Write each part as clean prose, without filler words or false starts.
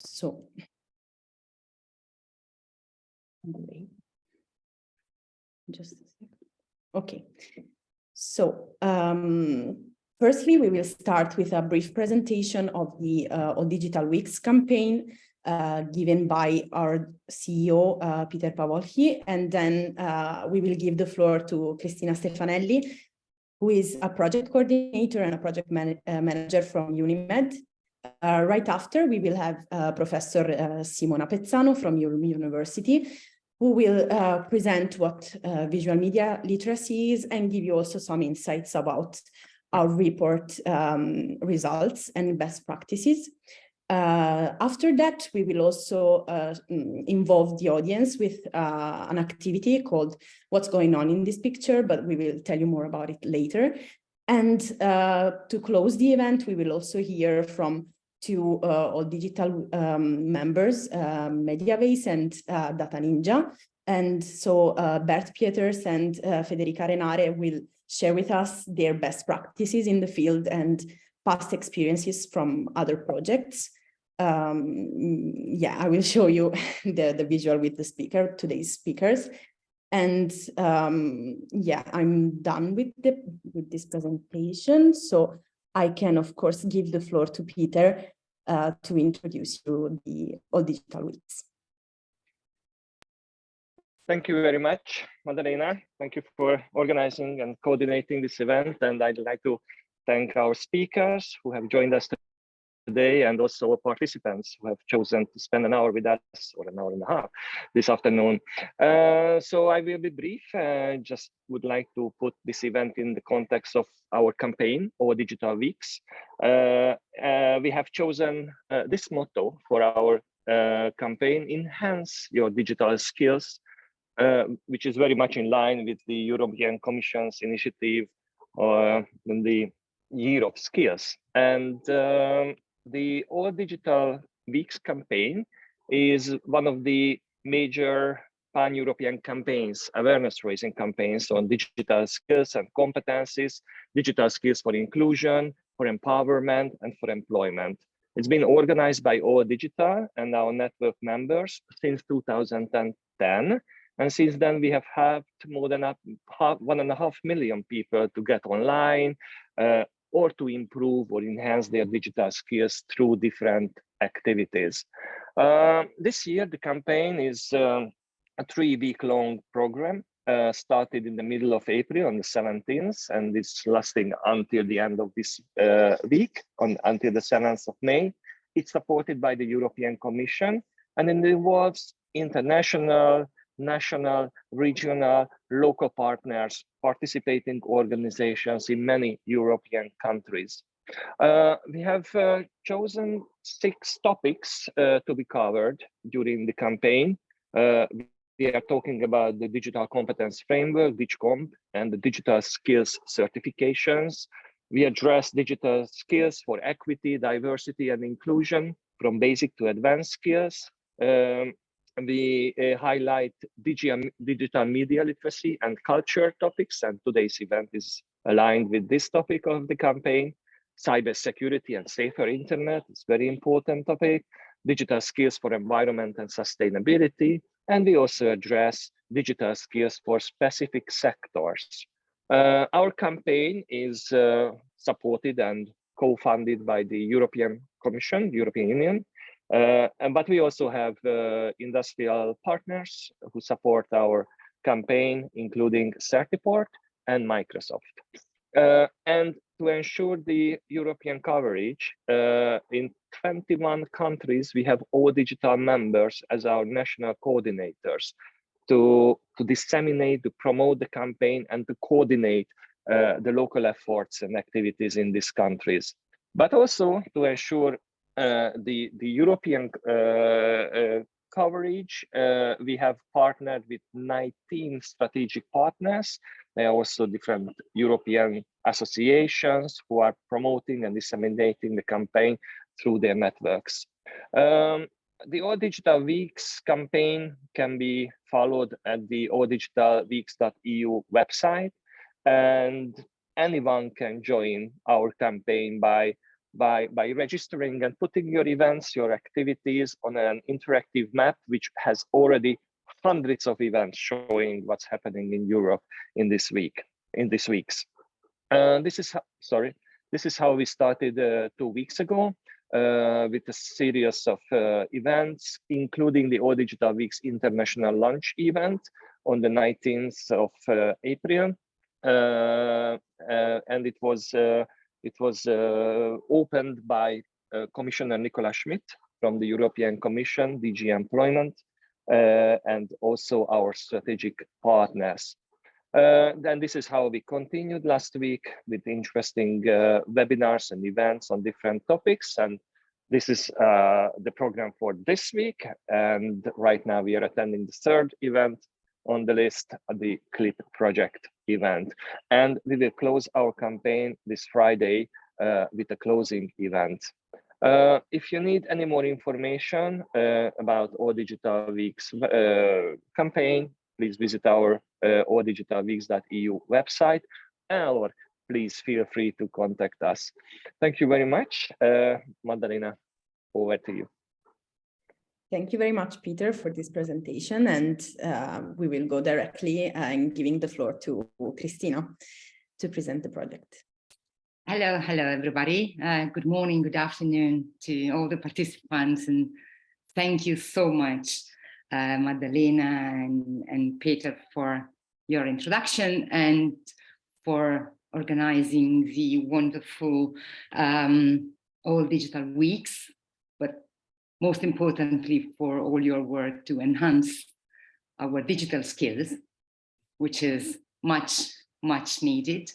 So, just a second. Okay. So, firstly, we will start with a brief presentation of the All Digital Weeks campaign given by our CEO, Peter Pavolchi, and then we will give the floor to Cristina Stefanelli, who is a project coordinator and a project manager from UNIMED. Right after, we will have Professor Simona Pezzano from IULM University, who will present what visual media literacy is and give you also some insights about our report results and best practices. After that, we will also involve the audience with an activity called What's Going On in This Picture, but we will tell you more about it later. And to close the event, we will also hear from two All Digital members, Mediabase and Data Ninja. And so Bert Pieters and Federica Renare will share with us their best practices in the field and past experiences from other projects. Yeah, I will show you the visual with the today's speakers. And yeah, I'm done with this presentation. So I can, of course, give the floor to Peter to introduce you the All Digital Weeks. Thank you very much, Madalena. Thank you for organizing and coordinating this event. And I'd like to thank our speakers who have joined us today, and also our participants who have chosen to spend an hour with us, or an hour and a half this afternoon. So I will be brief. Just would like to put this event in the context of our campaign, All Digital Weeks. We have chosen this motto for our campaign: enhance your digital skills, which is very much in line with the European Commission's initiative in the Year of Skills. And the All Digital Weeks campaign is one of the major pan-European campaigns, awareness-raising campaigns on digital skills and competencies, digital skills for inclusion, for empowerment, and for employment. It's been organized by All Digital and our network members since 2010. And since then, we have helped more than 1.5 million people to get online or to improve or enhance their digital skills through different activities. This year, the campaign is a 3-week-long program, started in the middle of April on the 17th, and it's lasting until the end of this week, until the 7th of May. It's supported by the European Commission, and it involves international, national, regional, local partners, participating organizations in many European countries. We have chosen 6 topics to be covered during the campaign. We are talking about the digital competence framework, DigComp, and the digital skills certifications. We address digital skills for equity, diversity, and inclusion, from basic to advanced skills. We highlight digital media literacy and culture topics, and today's event is aligned with this topic of the campaign. Cybersecurity and safer internet is a very important topic. Digital skills for environment and sustainability, and we also address digital skills for specific sectors. Our campaign is supported and co-funded by the European Commission, European Union. But we also have industrial partners who support our campaign, including Certiport and Microsoft. And to ensure the European coverage, in 21 countries, we have All Digital members as our national coordinators to disseminate, to promote the campaign, and to coordinate the local efforts and activities in these countries. But also to ensure the European coverage, we have partnered with 19 strategic partners. There are also different European associations who are promoting and disseminating the campaign through their networks. The All Digital Weeks campaign can be followed at the alldigitalweeks.eu website, and anyone can join our campaign by by registering and putting your events, your activities on an interactive map, which has already hundreds of events showing what's happening in Europe in these weeks. This is how we started 2 weeks ago with a series of events, including the All Digital Week's international launch event on the 19th of April, and it was opened by Commissioner Nicola Schmidt from the European Commission, DG Employment, and also our strategic partners. Then this is how we continued last week with interesting webinars and events on different topics. And this is the program for this week. And right now we are attending the third event on the list, the CLIP project event. And we will close our campaign this Friday with a closing event. If you need any more information about All Digital Week's campaign, please visit our alldigitalweeks.eu website, or please feel free to contact us. Thank you very much. Maddalena, over to you. Thank you very much, Peter, for this presentation. And we will go directly and giving the floor to Cristina to present the project. Hello, everybody. Good morning, good afternoon to all the participants. And thank you so much, Maddalena and Peter, for your introduction and for organizing the wonderful All Digital Weeks, but most importantly for all your work to enhance our digital skills, which is much needed.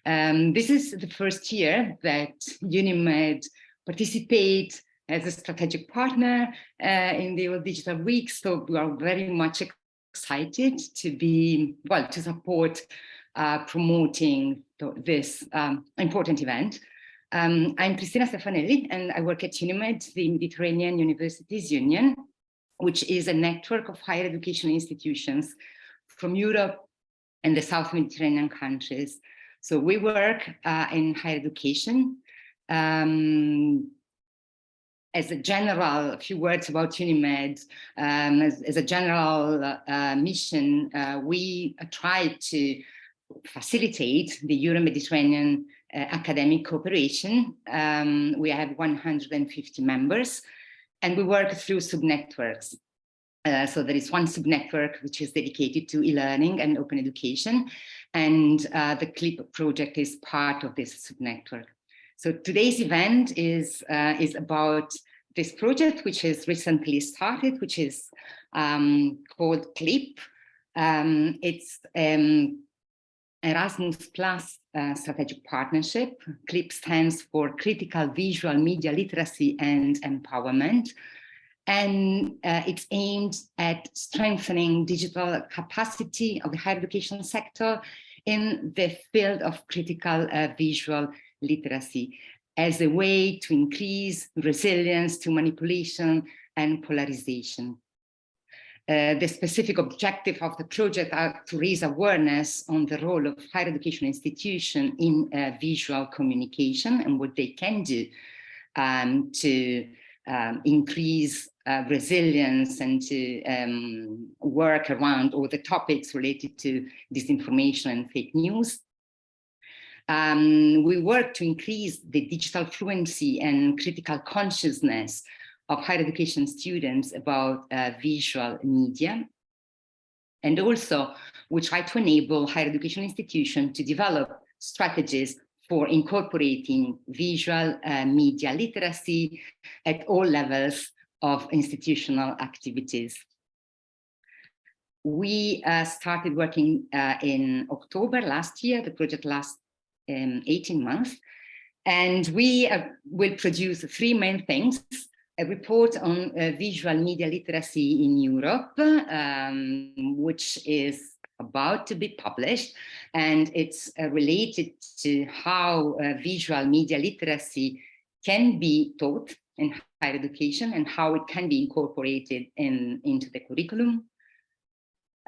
This is the first year that UNIMED participates as a strategic partner in the All Digital Week, so we are very much excited to be, to support promoting this important event. I'm Cristina Stefanelli, and I work at UNIMED, the Mediterranean Universities Union, which is a network of higher education institutions from Europe and the South Mediterranean countries. So we work in higher education. As a general, a few words about UNIMED, as a general mission, we try to facilitate the Euro-Mediterranean academic cooperation. We have 150 members, and we work through subnetworks. So there is one subnetwork which is dedicated to e-learning and open education, and the CLIP project is part of this subnetwork. So today's event is about this project, which is recently started, which is called CLIP. It's Erasmus Plus strategic partnership. CLIP stands for Critical Visual Media Literacy and Empowerment. And it's aimed at strengthening digital capacity of the higher education sector in the field of critical visual literacy as a way to increase resilience to manipulation and polarization. The specific objective of the project are to raise awareness on the role of higher education institutions in visual communication and what they can do to increase resilience and to work around all the topics related to disinformation and fake news. We work to increase the digital fluency and critical consciousness of higher education students about visual media. And also, we try to enable higher education institutions to develop strategies for incorporating visual media literacy at all levels of institutional activities. We started working in October last year. The project lasts 18 months. And we will produce three main things: a report on visual media literacy in Europe, which is about to be published, and it's related to how visual media literacy can be taught in higher education and how it can be incorporated into the curriculum.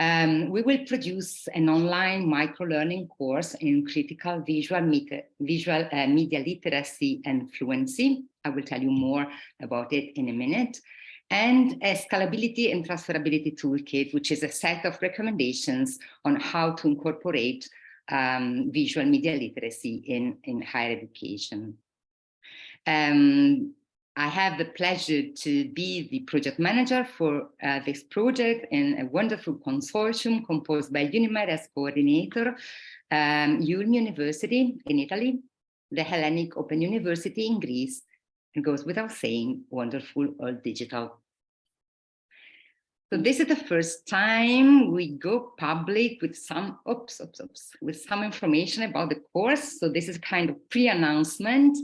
We will produce an online micro-learning course in critical visual media literacy and fluency. I will tell you more about it in a minute. And a scalability and transferability toolkit, which is a set of recommendations on how to incorporate visual media literacy in higher education. I have the pleasure to be the project manager for this project in a wonderful consortium composed by UNIMED as coordinator, IULM University in Italy, the Hellenic Open University in Greece, and goes without saying, wonderful all digital. So this is the first time we go public with some, with some information about the course. So this is kind of pre-announcement.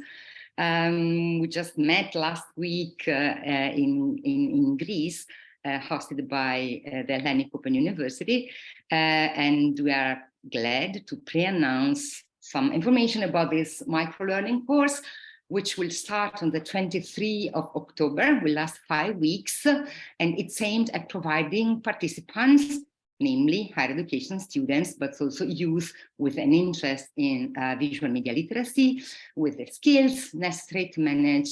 We just met last week in Greece, hosted by the Hellenic Open University, and we are glad to pre-announce some information about this micro-learning course, which will start on the 23rd of October, will last 5 weeks, and it's aimed at providing participants, namely higher education students, but also youth with an interest in visual media literacy, with the skills necessary to manage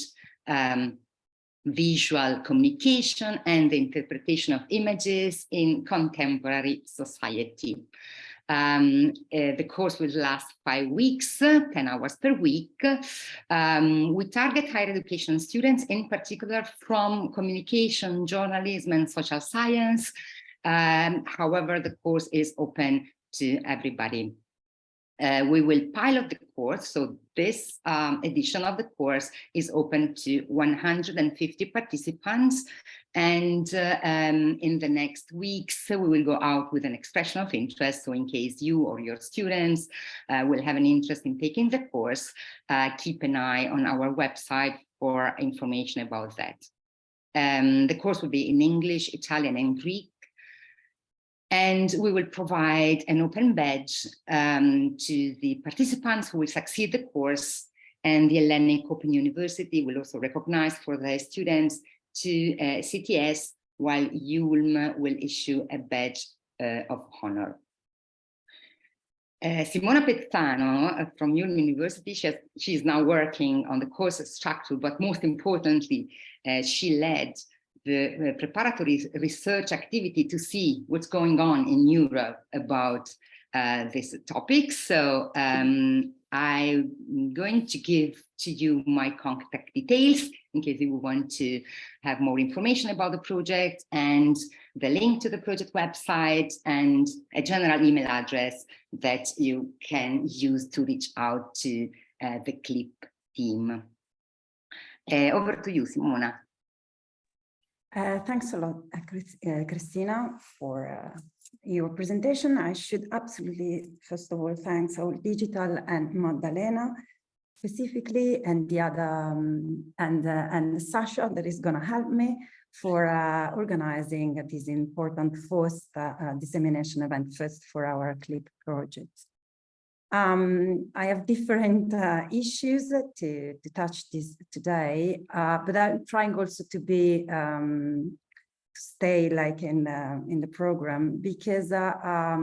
visual communication and the interpretation of images in contemporary society. The course will last 5 weeks, 10 hours per week. We target higher education students, in particular from communication, journalism, and social science. However, the course is open to everybody. We will pilot the course, so this edition of the course is open to 150 participants, and in the next weeks we will go out with an expression of interest. So in case you or your students will have an interest in taking the course, keep an eye on our website for information about that. The course will be in English, Italian, and Greek. And we will provide an open badge to the participants who will succeed the course, and the Hellenic Open University will also recognize for their students to CTS, while ULM will issue a badge of honor. Simona Pezzano from ULM University, she is now working on the course structure, but most importantly, she led the preparatory research activity to see what's going on in Europe about this topic. So I'm going to give to you my contact details in case you want to have more information about the project, and the link to the project website, and a general email address that you can use to reach out to the CLIP team. Over to you, Simona. Thanks a lot, Christina, for your presentation. I should absolutely, first of all, thanks all digital and Maddalena specifically, and the other, and Sasha that is going to help me for organizing this important first dissemination event first for our CLIP project. I have different issues to touch this today, but I'm trying also to be stay like in the program, because I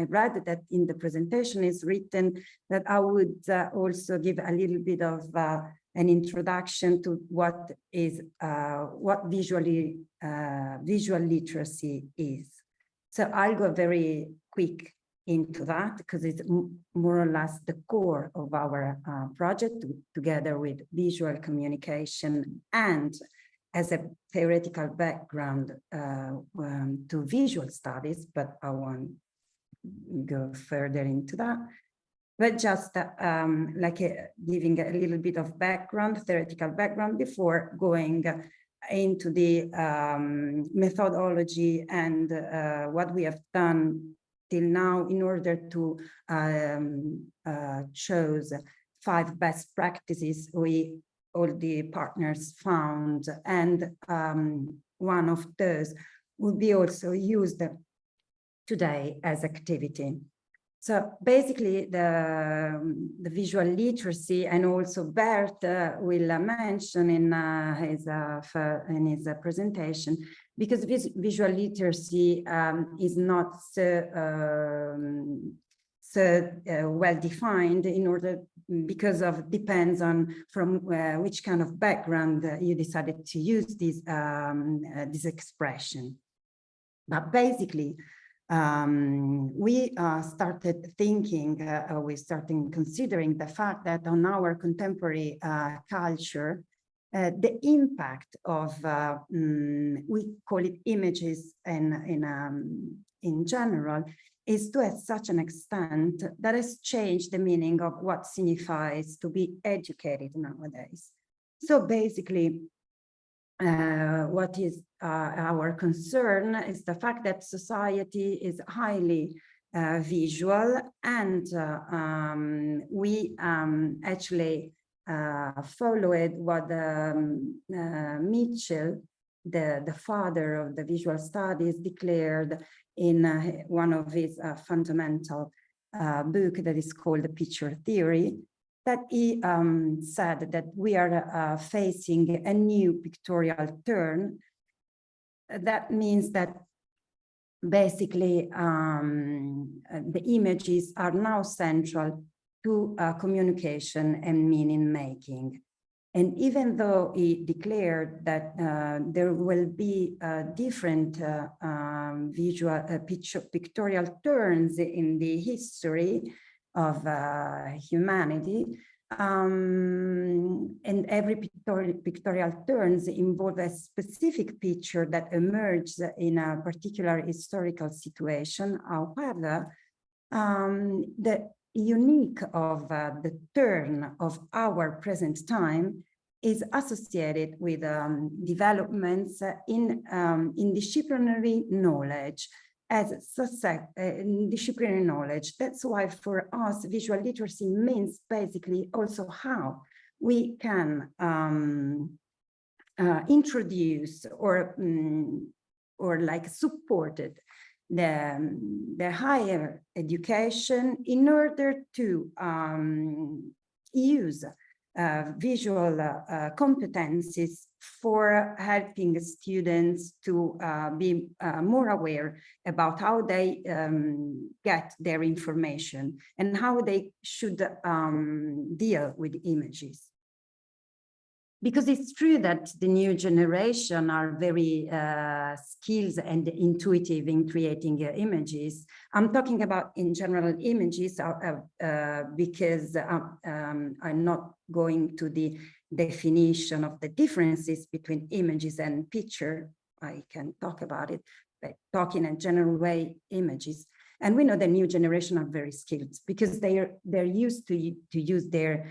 read that in the presentation is written that I would also give a little bit of an introduction to what is what visual literacy is. So I'll go very quick into that, because it's more or less the core of our project, together with visual communication and as a theoretical background to visual studies, but I won't go further into that. But just giving a little bit of background, theoretical background, before going into the methodology and what we have done till now in order to choose 5 best practices all the partners found, and one of those will be also used today as activity. So basically, the visual literacy, and also Bert will mention in his presentation, because visual literacy is not so well defined because of depends on from which kind of background you decided to use this expression. But basically, we started thinking, we started considering the fact that on our contemporary culture, the impact of, we call it images in general, is to such an extent that has changed the meaning of what signifies to be educated nowadays. So basically, what is our concern is the fact that society is highly visual, and we actually followed what Mitchell, the father of the visual studies, declared in one of his fundamental book that is called The Picture Theory, that he said that we are facing a new pictorial turn. That means that basically the images are now central to communication and meaning making. And even though he declared that there will be different pictorial turns in the history of humanity, and every pictorial turns involve a specific picture that emerges in a particular historical situation. However, the unique of the turn of our present time is associated with developments in disciplinary knowledge disciplinary knowledge. That's why for us, visual literacy means basically also how we can introduce or like supported the higher education in order to use visual competencies for helping students to be more aware about how they get their information and how they should deal with images. Because it's true that the new generation are very skilled and intuitive in creating images. I'm talking about in general images because I'm not going to the definition of the differences between images and picture. I can talk about it, but talking in a general way, images. And we know the new generation are very skilled because they're used to use their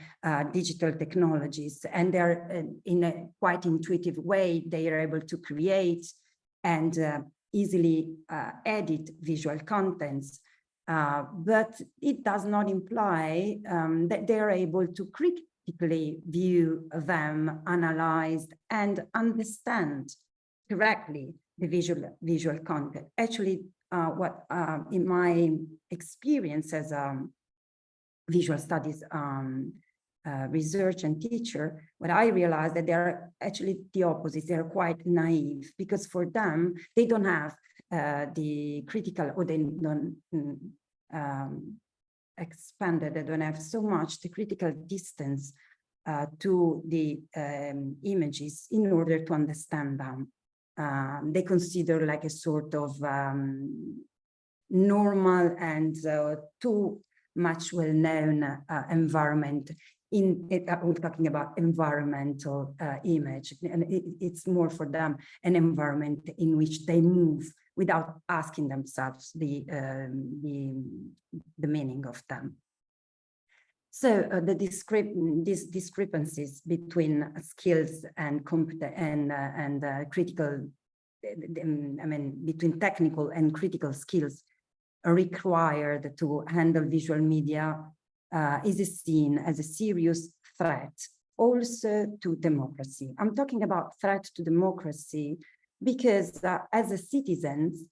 digital technologies, and they're in a quite intuitive way, they are able to create and easily edit visual contents. But it does not imply that they are able to critically view them, analyze, and understand correctly the visual content. Actually, what in my experience as a visual studies research and teacher, what I realized that they're actually the opposite. They're quite naive because for them, they don't have the critical, or they don't expanded, they don't have so much the critical distance to the images in order to understand them. They consider like a sort of normal and too much well-known environment. We're talking about environmental image, and it's more for them an environment in which they move without asking themselves the meaning of them. So these discrepancies between skills and critical, I mean, between technical and critical skills required to handle visual media is seen as a serious threat also to democracy. I'm talking about threat to democracy because as a citizens,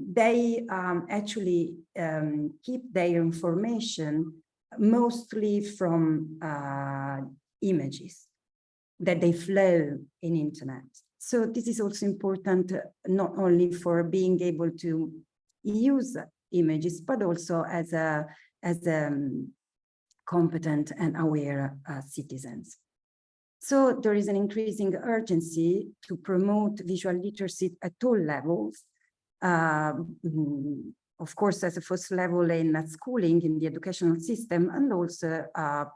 they actually keep their information mostly from images that they flow in internet. So this is also important, not only for being able to use images, but also as a competent and aware citizens. So there is an increasing urgency to promote visual literacy at all levels. Of course, as a first level in schooling, in the educational system, and also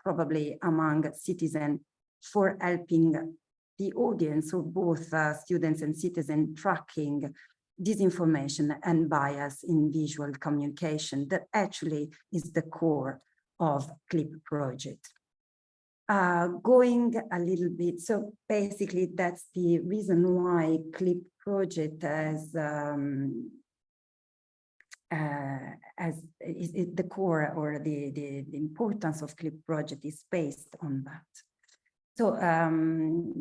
probably among citizens, for helping the audience of both students and citizens tracking disinformation and bias in visual communication that actually is the core of CLIP project. Going a little bit, so basically that's the reason why CLIP project is the core, or the importance of CLIP project is based on that. So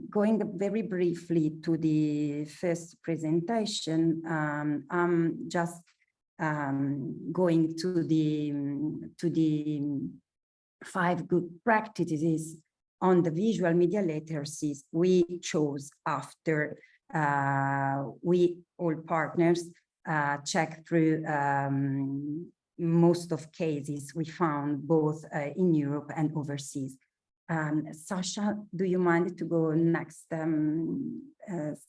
going very briefly to the first presentation, I'm just going to the 5 good practices on the visual media literacy we chose after we all partners checked through most of cases we found both in Europe and overseas. Sasha, do you mind to go next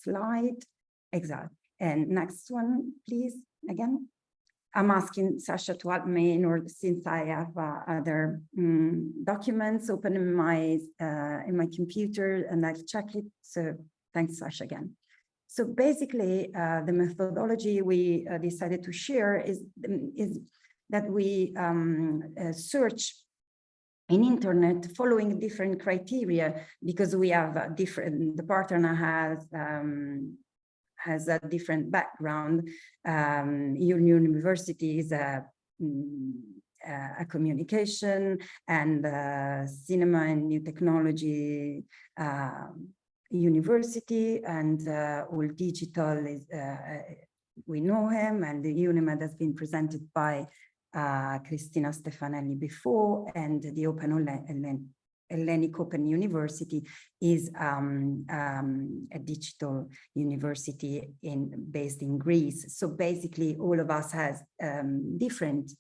slide? Exactly. And next one, please, again. I'm asking Sasha to help me in order, since I have other documents open in my computer and I'll check it. So thanks, Sasha, again. So basically, the methodology we decided to share is that we search in internet following different criteria, because we have different, the partner has a different background. Your university is a communication and cinema and new technology university, and all digital is, we know him, and the ULM has been presented by Cristina Stefanelli before, and the Hellenic Open University is a digital university based in Greece. So basically all of us has different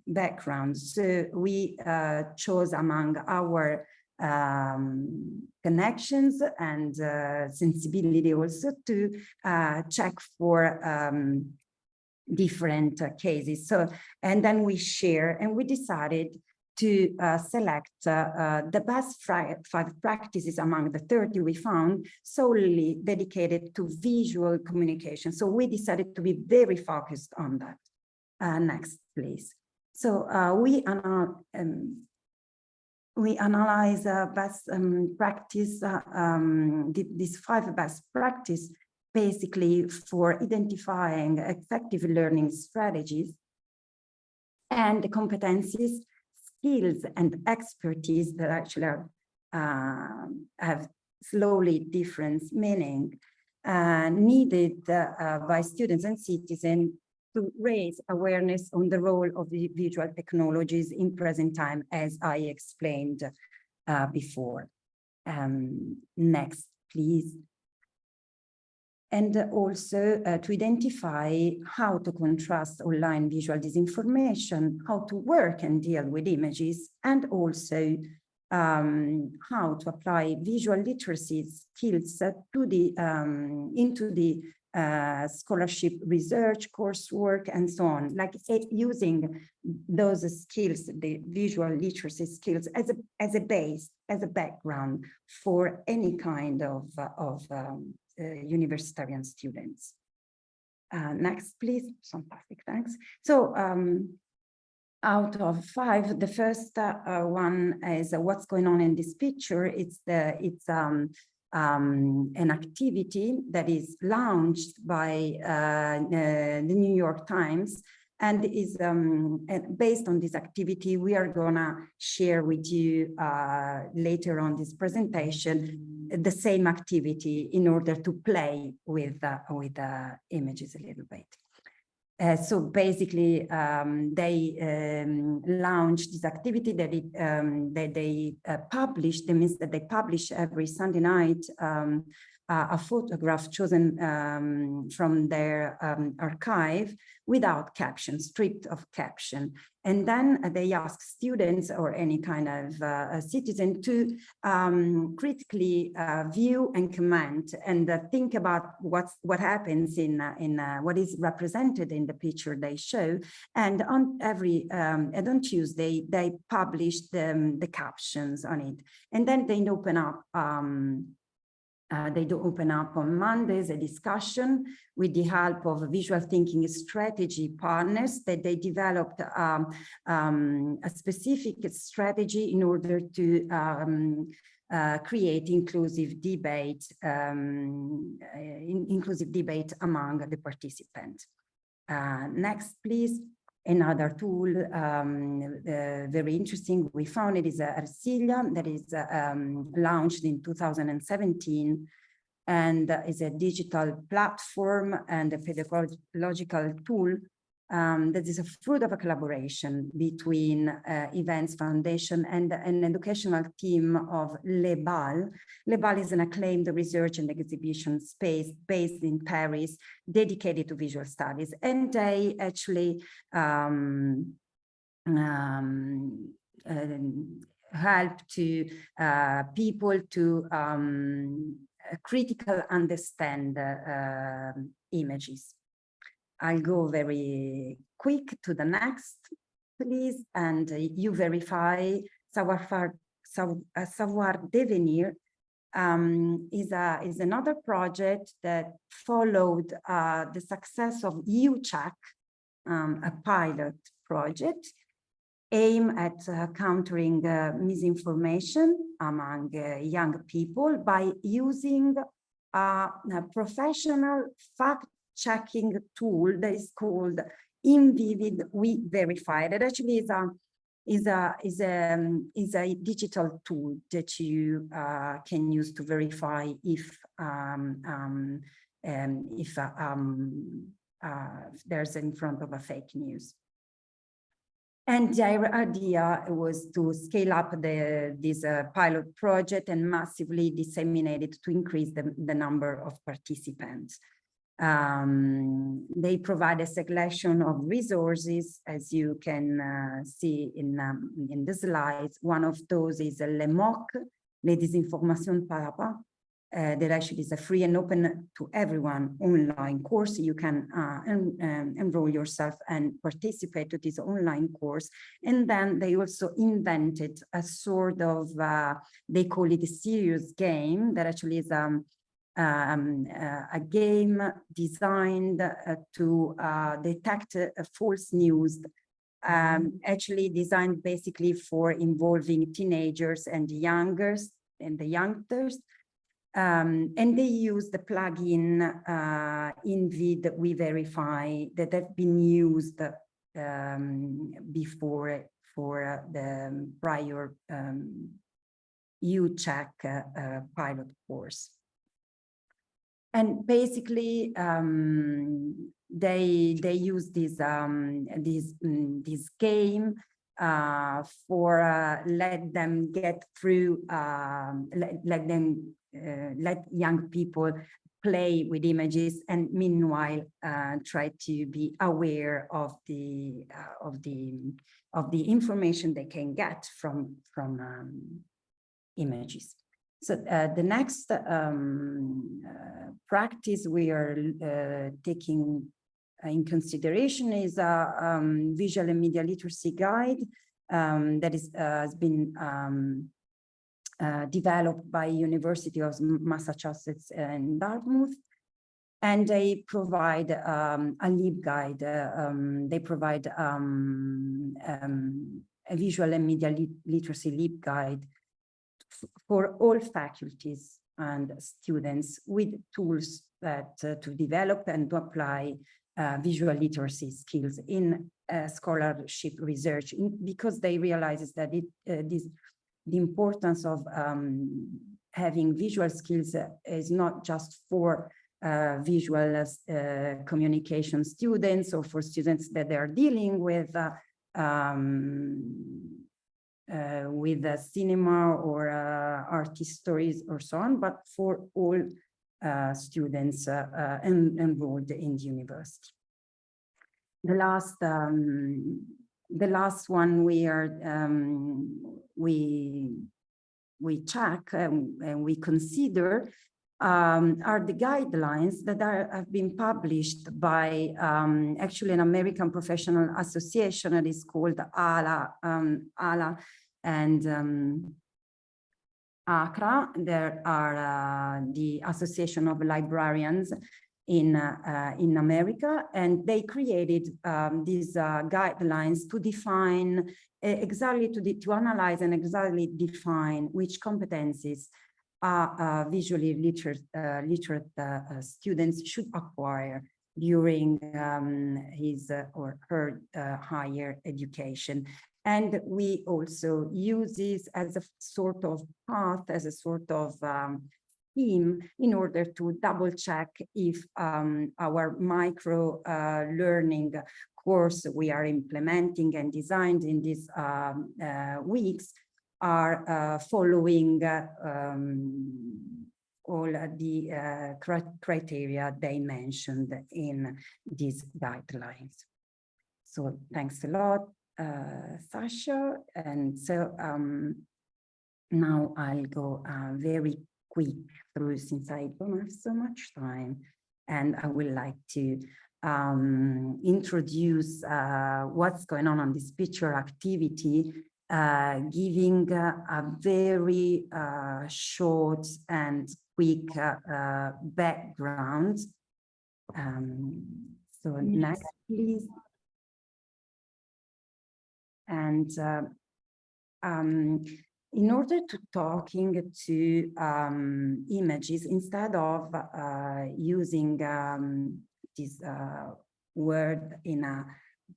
backgrounds. So we chose among our connections and sensibility also to check for different cases. So, and then we share, and we decided to select the best 5 practices among the 30 we found, solely dedicated to visual communication. So we decided to be very focused on that. Next, please. So we analyze best practice, these 5 best practice, basically for identifying effective learning strategies and the competencies, skills, and expertise that actually have slowly different meaning needed by students and citizens to raise awareness on the role of the visual technologies in present time, as I explained before. Next, please. And also to identify how to contrast online visual disinformation, how to work and deal with images, and also how to apply visual literacy skills to the into the scholarship research, coursework, and so on, like using those skills, the visual literacy skills, as a base, as a background for any kind of universitarian students. Next, please. Fantastic, thanks. So out of 5, the first one is what's going on in this picture. It's an activity that is launched by the New York Times And based on this activity, we are gonna share with you later on this presentation the same activity in order to play with images a little bit. So basically, they launched this activity that they published. That means that they publish every Sunday night a photograph chosen from their archive without caption, stripped of caption. And then they ask students or any kind of citizen to critically view and comment and think about what happens in what is represented in the picture they show. And on on Tuesday, they publish the captions on it. And then they open up on Mondays a discussion with the help of visual thinking strategy partners that they developed a specific strategy in order to create inclusive debate among the participants. Next, please. Another tool, very interesting, we found it is Ersilia, that is launched in 2017 and is a digital platform and a pedagogical tool that is a fruit of a collaboration between Events Foundation and an educational team of Les Balles. Les Balles is an acclaimed research and exhibition space based in Paris, dedicated to visual studies. And they actually help to people to critical understand images. I'll go very quick to the next, please. And you verify Savoir Devenir is another project that followed the success of UCheck, a pilot project aimed at countering misinformation among young people by using a professional fact-checking tool that is called InVivid We Verify. That actually is a digital tool that you can use to verify if there's in front of a fake news. And the idea was to scale up this pilot project and massively disseminate it to increase the number of participants. They provide a selection of resources, as you can see in the slides. One of those is Le MOOC, Les Désinformations par Rapport, that actually is a free and open to everyone online course. You can enroll yourself and participate to this online course. And then they also invented a sort of, they call it a serious game that actually is a game designed to detect false news, actually designed basically for involving teenagers and the youngsters. And they use the plugin InVid We Verify that have been used before for the prior UCheck pilot course. And basically, they use this game for let them get through, let young people play with images, and meanwhile try to be aware of the information they can get from images. So the next practice we are taking in consideration is a visual and media literacy guide that has been developed by University of Massachusetts and Dartmouth, and they provide a LibGuide. They provide a visual and media literacy LibGuide for all faculties and students with tools that to develop and to apply visual literacy skills in scholarship research, because they realize that the importance of having visual skills is not just for visual communication students or for students that they are dealing with cinema or art stories or so on, but for all students enrolled in the university. The last one we check and we consider are the guidelines that have been published by actually an American professional association that is called ALA and ACRA. There are the Association of Librarians in America, and they created these guidelines to define exactly to analyze and exactly define which competencies visually literate students should acquire during his or her higher education. And we also use this as a sort of path, as a sort of theme, in order to double check if our micro learning course we are implementing and designed in these weeks are following all the criteria they mentioned in these guidelines. So thanks a lot, Sasha. And so now I'll go very quick through, since I don't have so much time, and I would like to introduce what's going on this picture activity, giving a very short and quick background. So next, please. And in order to talking to images, instead of using this word in a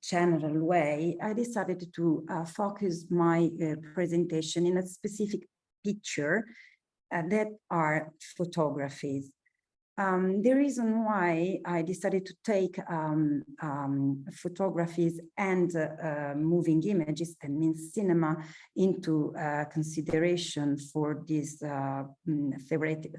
general way, I decided to focus my presentation in a specific picture that are photographies. The reason why I decided to take photographies and moving images, that means cinema, into consideration for this theoretical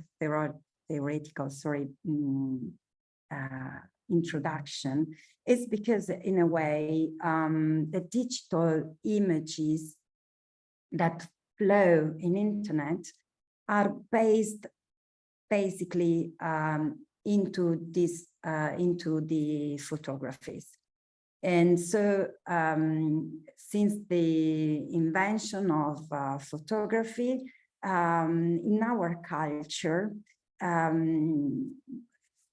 introduction, is because in a way the digital images that flow in internet are based basically into the photographies. And so since the invention of photography in our culture,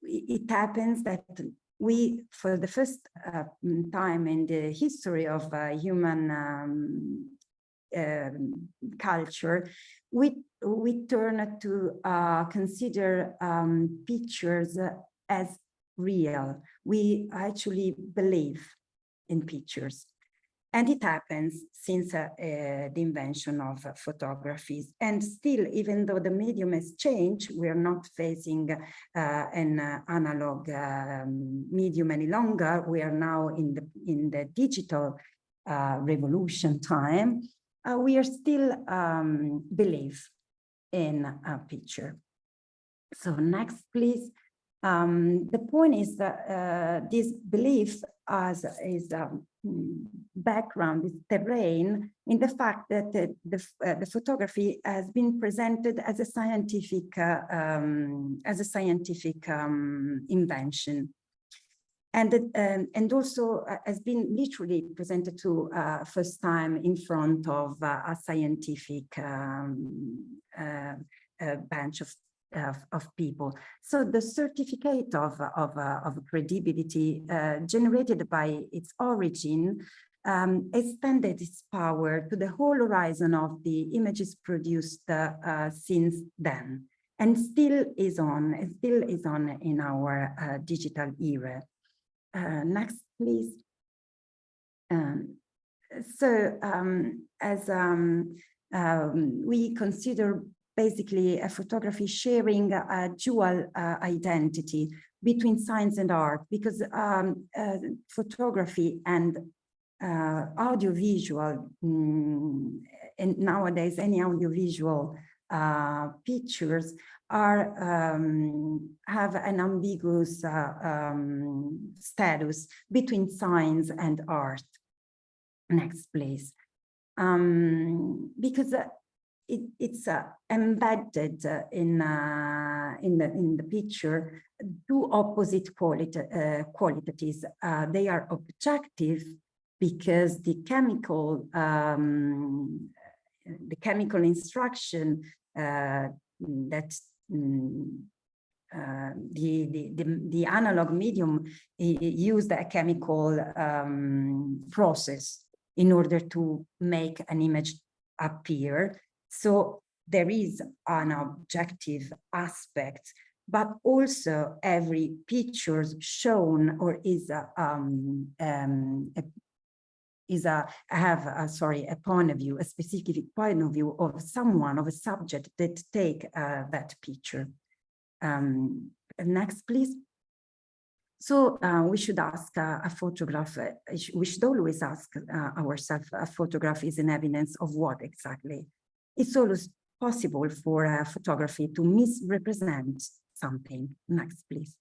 it happens that we, for the first time in the history of human culture, we turn to consider pictures as real. We actually believe in pictures. And it happens since the invention of photographies. And still, even though the medium has changed, we are not facing an analog medium any longer. We are now in the digital revolution time. We are still believe in a picture. So next, please. The point is that this belief is background, is terrain, in the fact that the photography has been presented as a scientific invention. And also has been literally presented to first time in front of a scientific bunch of people. So the certificate of credibility generated by its origin extended its power to the whole horizon of the images produced since then, and still is on in our digital era. Next, please. As we consider basically a photography sharing a dual identity between science and art, because photography and audiovisual, and nowadays any audiovisual pictures are have an ambiguous status between science and art. Next, please. Because it's embedded in the picture two opposite qualities. They are objective because the chemical instruction that the analog medium used a chemical process in order to make an image appear. So there is an objective aspect, but also every picture shown or is a point of view, a specific point of view of someone, of a subject that take that picture. Next, please. So we should ask a photograph, we should always ask ourselves, a photograph is an evidence of what exactly? It's always possible for photography to misrepresent something. Next, please.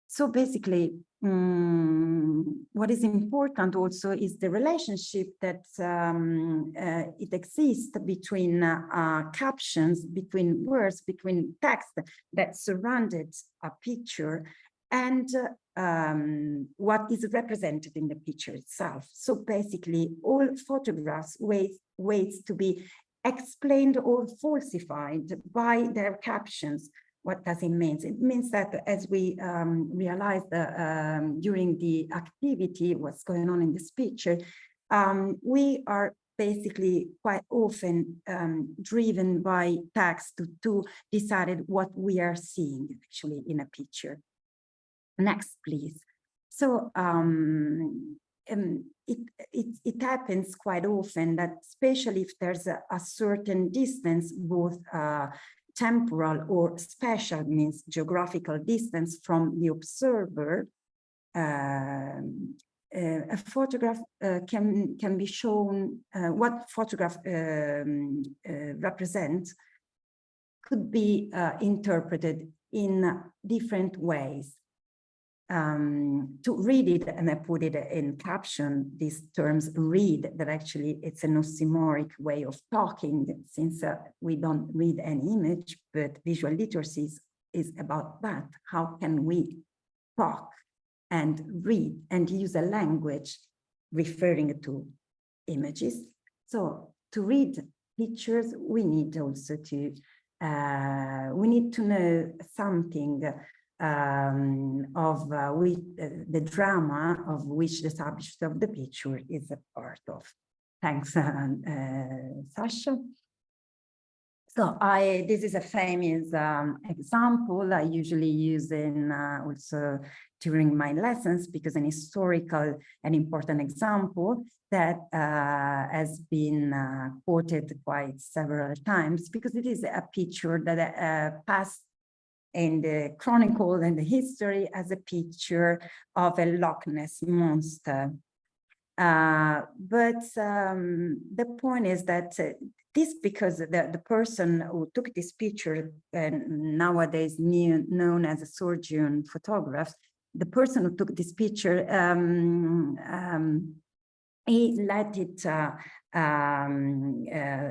So basically, what is important also is the relationship that it exists between captions, between words, between text that surrounded a picture and what is represented in the picture itself. So basically, all photographs waits to be explained or falsified by their captions. What does it mean? It means that, as we realized during the activity, what's going on in this picture, we are basically quite often driven by text to decide what we are seeing actually in a picture. Next, please. So it happens quite often that, especially if there's a certain distance, both temporal or spatial, means geographical distance from the observer, a photograph can be shown, what photograph represents could be interpreted in different ways. To read it, and I put it in caption, these terms read, that actually it's an oxymoric way of talking, since we don't read any image, but visual literacy is about that. How can we talk and read and use a language referring to images? So to read pictures, we need also to, we need to know something of the drama of which the subject of the picture is a part of. Thanks, Sasha. So this is a famous example I usually use in also during my lessons, because an historical and important example that has been quoted quite several times, because it is a picture that passed in the chronicle and the history as a picture of a Loch Ness monster. But the point is that this, because the person who took this picture, and nowadays known as a surgeon photograph, the person who took this picture, he let it,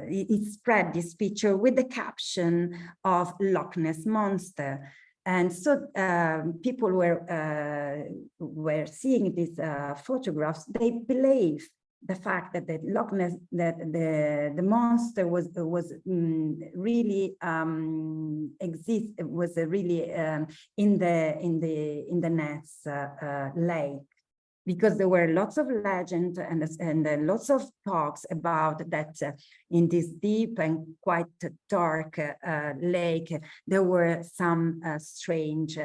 he spread this picture with the caption of Loch Ness monster. And so people were seeing these photographs, they believe the fact that the Loch Ness, that the monster was really in the Ness lake, because there were lots of legends and lots of talks about that in this deep and quite dark lake, there were some strange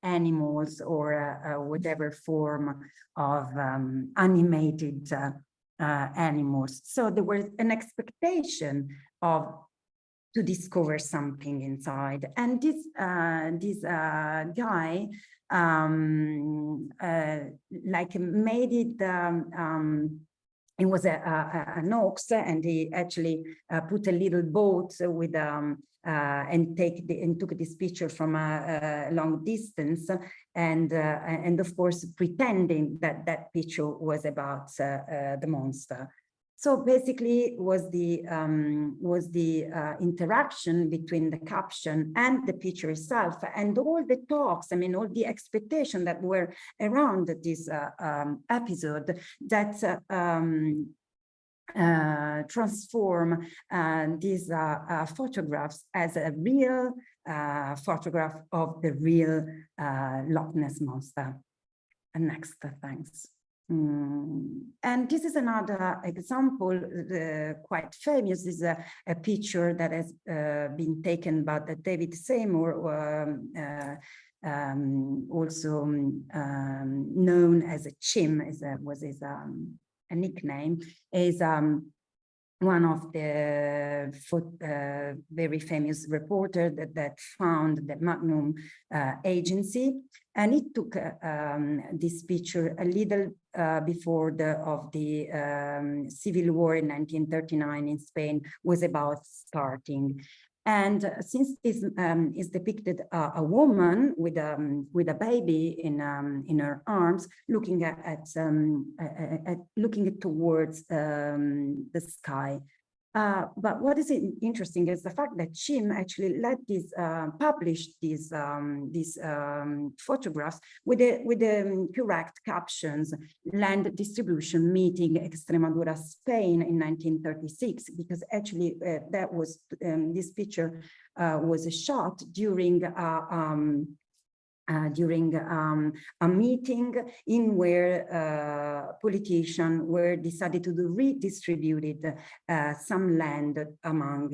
animals or whatever form of animated animals. So there was an expectation to discover something inside. And this guy like made it, it was an ox, and he actually put a little boat with and took this picture from a long distance, and of course pretending that that picture was about the monster. So basically was the interaction between the caption and the picture itself, and all the talks, I mean, all the expectations that were around this episode that transform these photographs as a real photograph of the real Loch Ness monster. And next, thanks. And this is another example, quite famous. This is a picture that has been taken by David Seymour, also known as a Chim, was his a nickname, is one of the very famous reporter that found the Magnum agency, and it took this picture a little before the civil war in 1939 in Spain was about starting. And since this is depicted a woman with a baby in her arms, looking looking towards the sky. But what is interesting is the fact that Chim actually published these photographs with the correct captions: land distribution meeting Extremadura, Spain in 1936, because actually that was this picture was shot during a meeting in where politicians were decided to redistribute some land among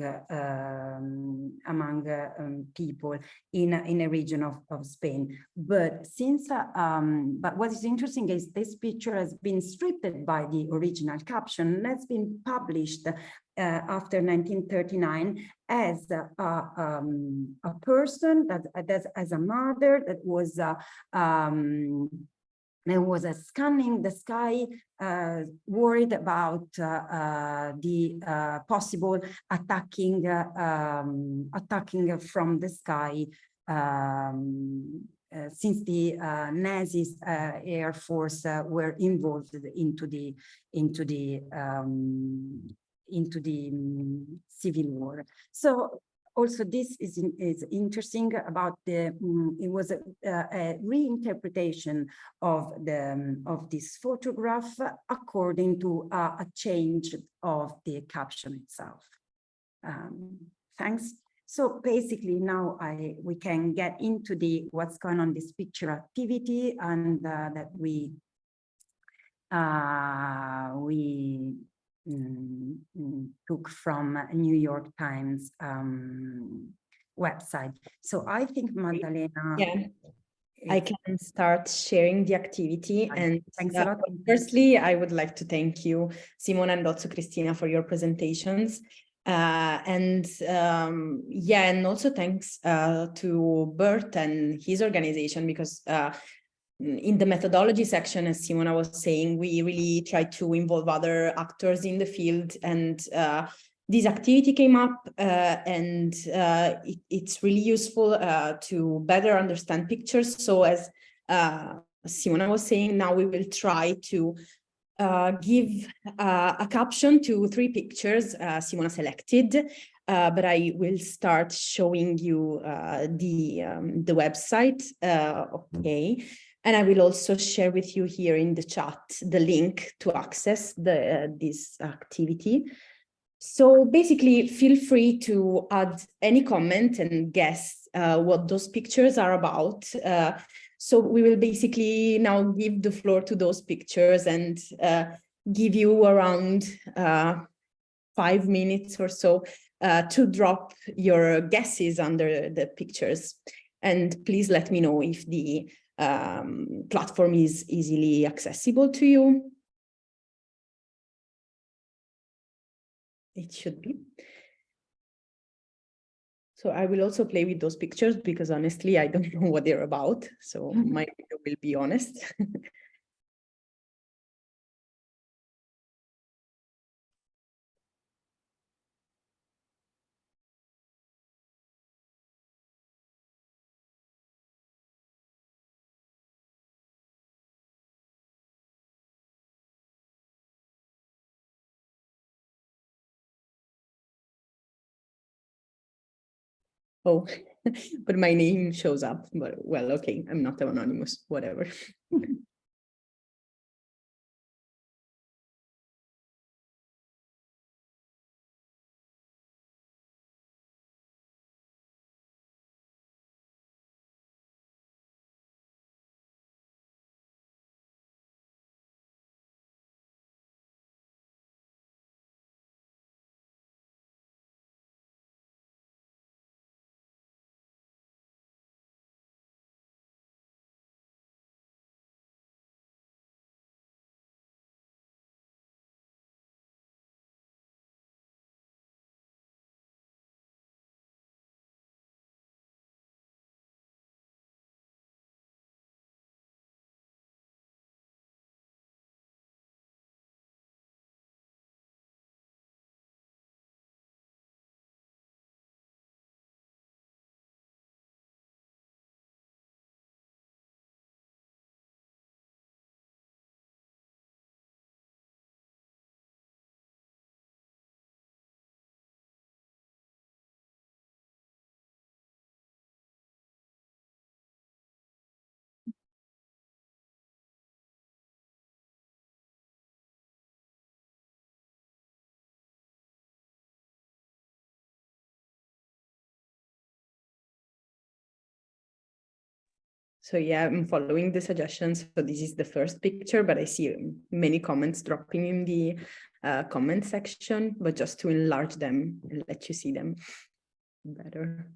people in a region of Spain. But since but what is interesting is this picture has been stripped by the original caption and has been published after 1939 as a person that as a mother that was scanning the sky, worried about the possible attacking from the sky, since the Nazis air force were involved into the civil war. So also this is interesting about it was a reinterpretation of this photograph according to a change of the caption itself. Thanks. So basically now we can get into what's going on this picture activity, and that we took from a New York Times website. So I think Maddalena. Yeah, I can start sharing the activity. And thanks a lot. Firstly, I would like to thank you, Simona and also Cristina, for your presentations. And also thanks to Bert and his organization, because in the methodology section, as Simona was saying, we really try to involve other actors in the field, and this activity came up, and it's really useful to better understand pictures. So as Simona was saying, now we will try to give a caption to 3 pictures Simona selected, but I will start showing you the website. Okay. And I will also share with you here in the chat the link to access this activity. So basically, feel free to add any comment and guess what those pictures are about. So we will basically now give the floor to those pictures and give you around 5 minutes or so to drop your guesses under the pictures. And please let me know if the platform is easily accessible to you. It should be. So I will also play with those pictures because honestly, I don't know what they're about. So my video will be honest. Oh, but my name shows up, but well, okay, I'm not anonymous, whatever. So yeah, I'm following the suggestions. So this is the first picture, but I see many comments dropping in the comment section, but just to enlarge them and let you see them better.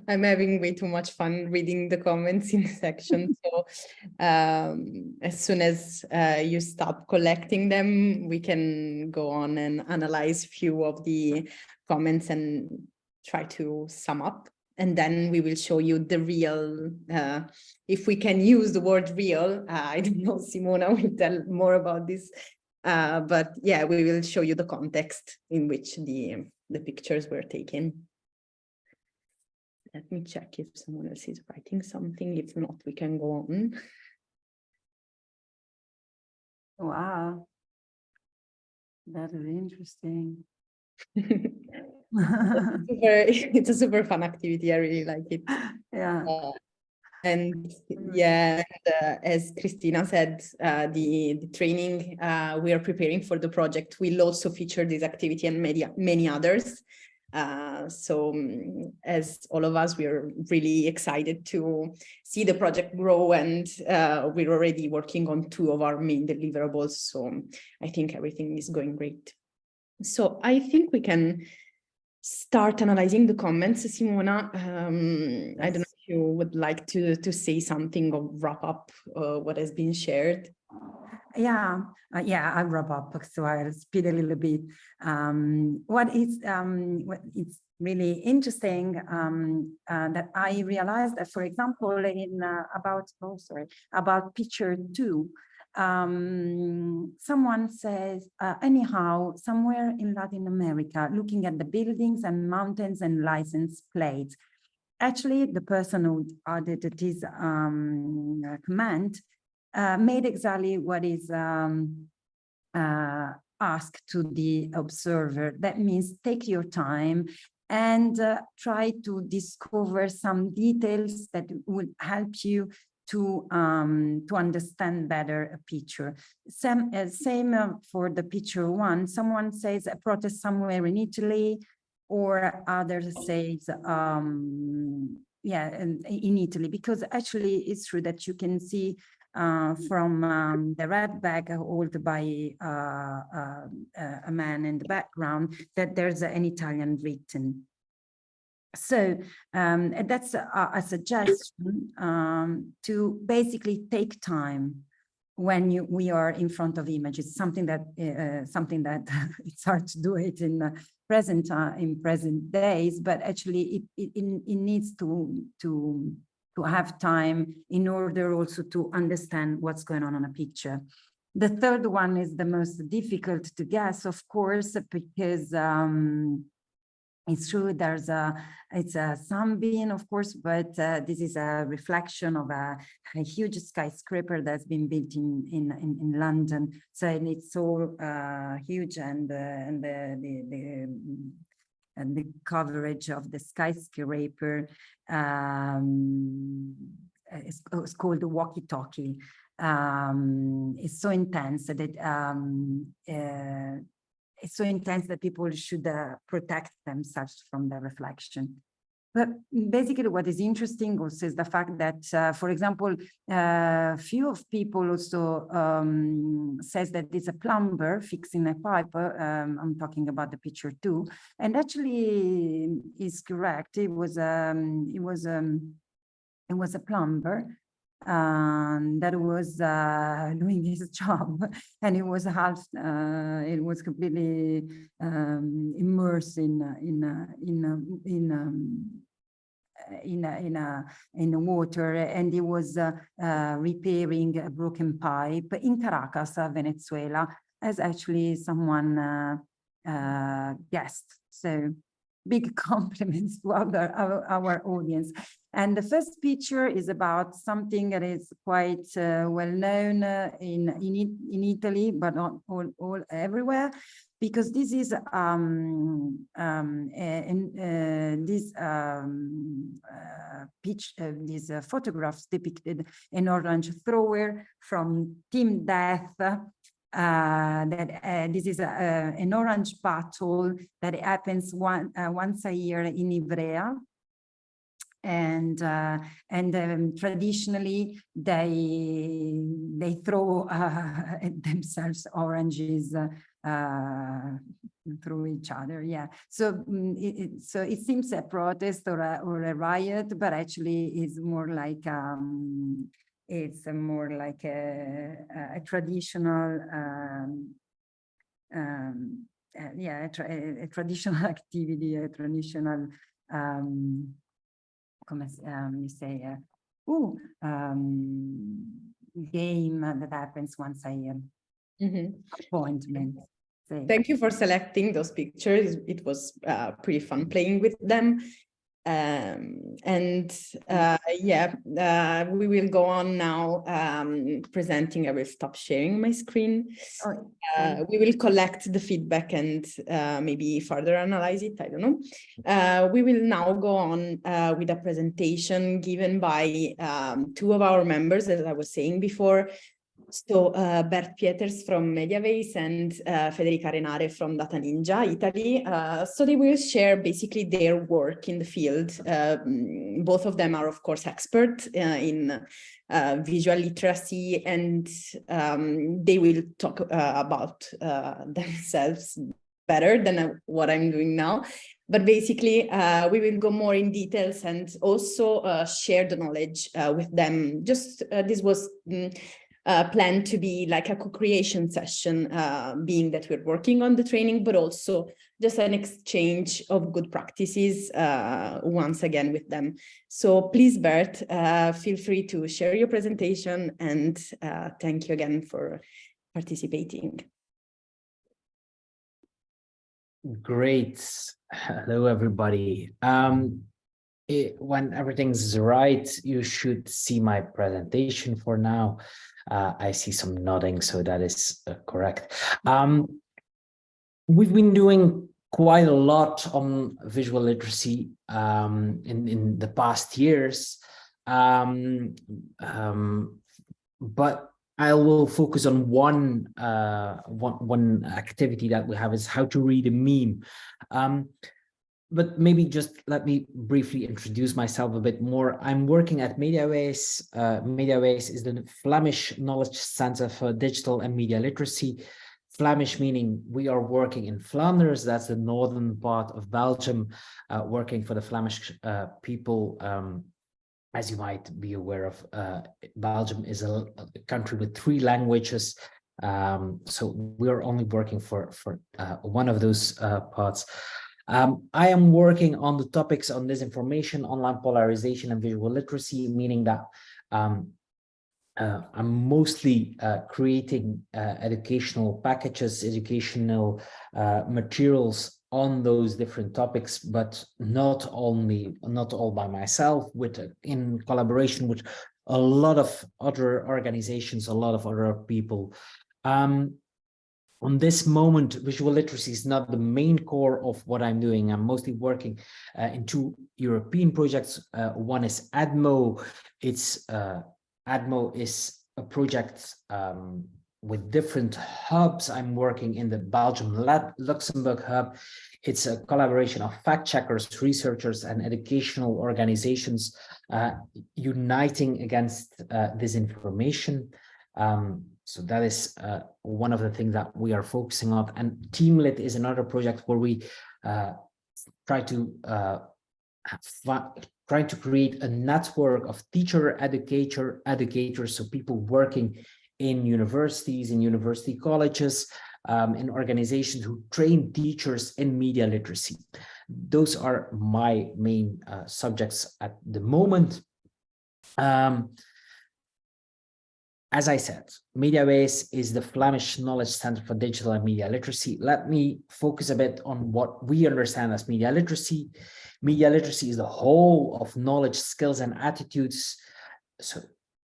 I'm having way too much fun reading the comments in the section. So as soon as you stop collecting them, we can go on and analyze a few of the comments and try to sum up. And then we will show you the real, if we can use the word real. I don't know, Simona will tell more about this. But yeah, we will show you the context in which the pictures were taken. Let me check if someone else is writing something. If not, we can go on. Wow, that is interesting. It's a super fun activity. I really like it. Yeah. And yeah, as Christina said, the training we are preparing for the project will also feature this activity and many others. As all of us, we are really excited to see the project grow, and we're already working on 2 of our main deliverables. So I think everything is going great. So I think we can start analyzing the comments. Simona, I don't know if you would like to say something or wrap up what has been shared. Yeah, I'll wrap up, so I'll speed a little bit. What is really interesting that I realized that, for example, in about picture 2, someone says, anyhow, somewhere in Latin America, looking at the buildings and mountains and license plates. Actually, the person who added this comment made exactly what is asked to the observer. That means take your time and try to discover some details that would help you to understand better a picture. Same for the picture 1. Someone says a protest somewhere in Italy, or others says in Italy, because actually it's true that you can see from the red bag held by a man in the background that there's an Italian written. So that's a suggestion to basically take time when we are in front of images. Something that it's hard to do it in present days, but actually it needs to have time in order also to understand what's going on a picture. The third one is the most difficult to guess, of course, because it's true, it's a sunbeam, of course, but this is a reflection of a huge skyscraper that's been built in London. So it's so huge, and the coverage of the skyscraper is called the walkie-talkie. It's so intense that it's so intense that people should protect themselves from the reflection. But basically what is interesting also is the fact that, for example, few of people also says that it's a plumber fixing a pipe. I'm talking about the picture 2, and actually is correct. It was a plumber that was doing his job, and it was completely immersed in the water, and he was repairing a broken pipe in Caracas, Venezuela, as actually someone guessed. So big compliments to our audience. And the first picture is about something that is quite well known in Italy, but not all everywhere, because this is these photographs depicted an orange thrower from Team Death. This is an orange battle that happens once a year in Ivrea, and traditionally they throw themselves oranges through each other. Yeah, so it seems a protest or a riot, but actually it's more like a traditional a traditional activity, a traditional game that happens once a year. Appointment. Thank you for selecting those pictures. It was pretty fun playing with them. We will go on now presenting. I will stop sharing my screen. We will collect the feedback and maybe further analyze it. I don't know. We will now go on with a presentation given by two of our members, as I was saying before. So Bert Pieters from Mediabase and Federica Renare from Data Ninja, Italy. So they will share basically their work in the field. Both of them are, of course, experts in visual literacy, and they will talk about themselves better than what I'm doing now. But basically, we will go more in details and also share the knowledge with them. Just this was planned to be like a co-creation session, being that we're working on the training, but also just an exchange of good practices once again with them. So please, Bert, feel free to share your presentation, and thank you again for participating. Great. Hello, everybody. When everything's right, you should see my presentation for now. I see some nodding, so that is correct. We've been doing quite a lot on visual literacy in the past years, but I will focus on one activity that we have, is how to read a meme. But maybe just let me briefly introduce myself a bit more. I'm working at Mediabase. Mediabase is the Flemish Knowledge Center for Digital and Media Literacy. Flemish meaning we are working in Flanders, that's the northern part of Belgium, working for the Flemish people. As you might be aware of, Belgium is a country with 3 languages. So we're only working for one of those parts. I am working on the topics on disinformation, online polarization, and visual literacy, meaning that I'm mostly creating educational packages, educational materials on those different topics, but not all by myself, in collaboration with a lot of other organizations, a lot of other people. On this moment, visual literacy is not the main core of what I'm doing. I'm mostly working in 2 European projects. One is ADMO. ADMO is a project with different hubs. I'm working in the Belgium Luxembourg hub. It's a collaboration of fact checkers, researchers, and educational organizations uniting against disinformation. So that is one of the things that we are focusing on. And TeamLit is another project where we try to create a network of educators, so people working in universities, in university colleges, in organizations who train teachers in media literacy. Those are my main subjects at the moment. As I said, Mediabase is the Flemish Knowledge Center for Digital and Media Literacy. Let me focus a bit on what we understand as media literacy. Media literacy is the whole of knowledge, skills, and attitudes, so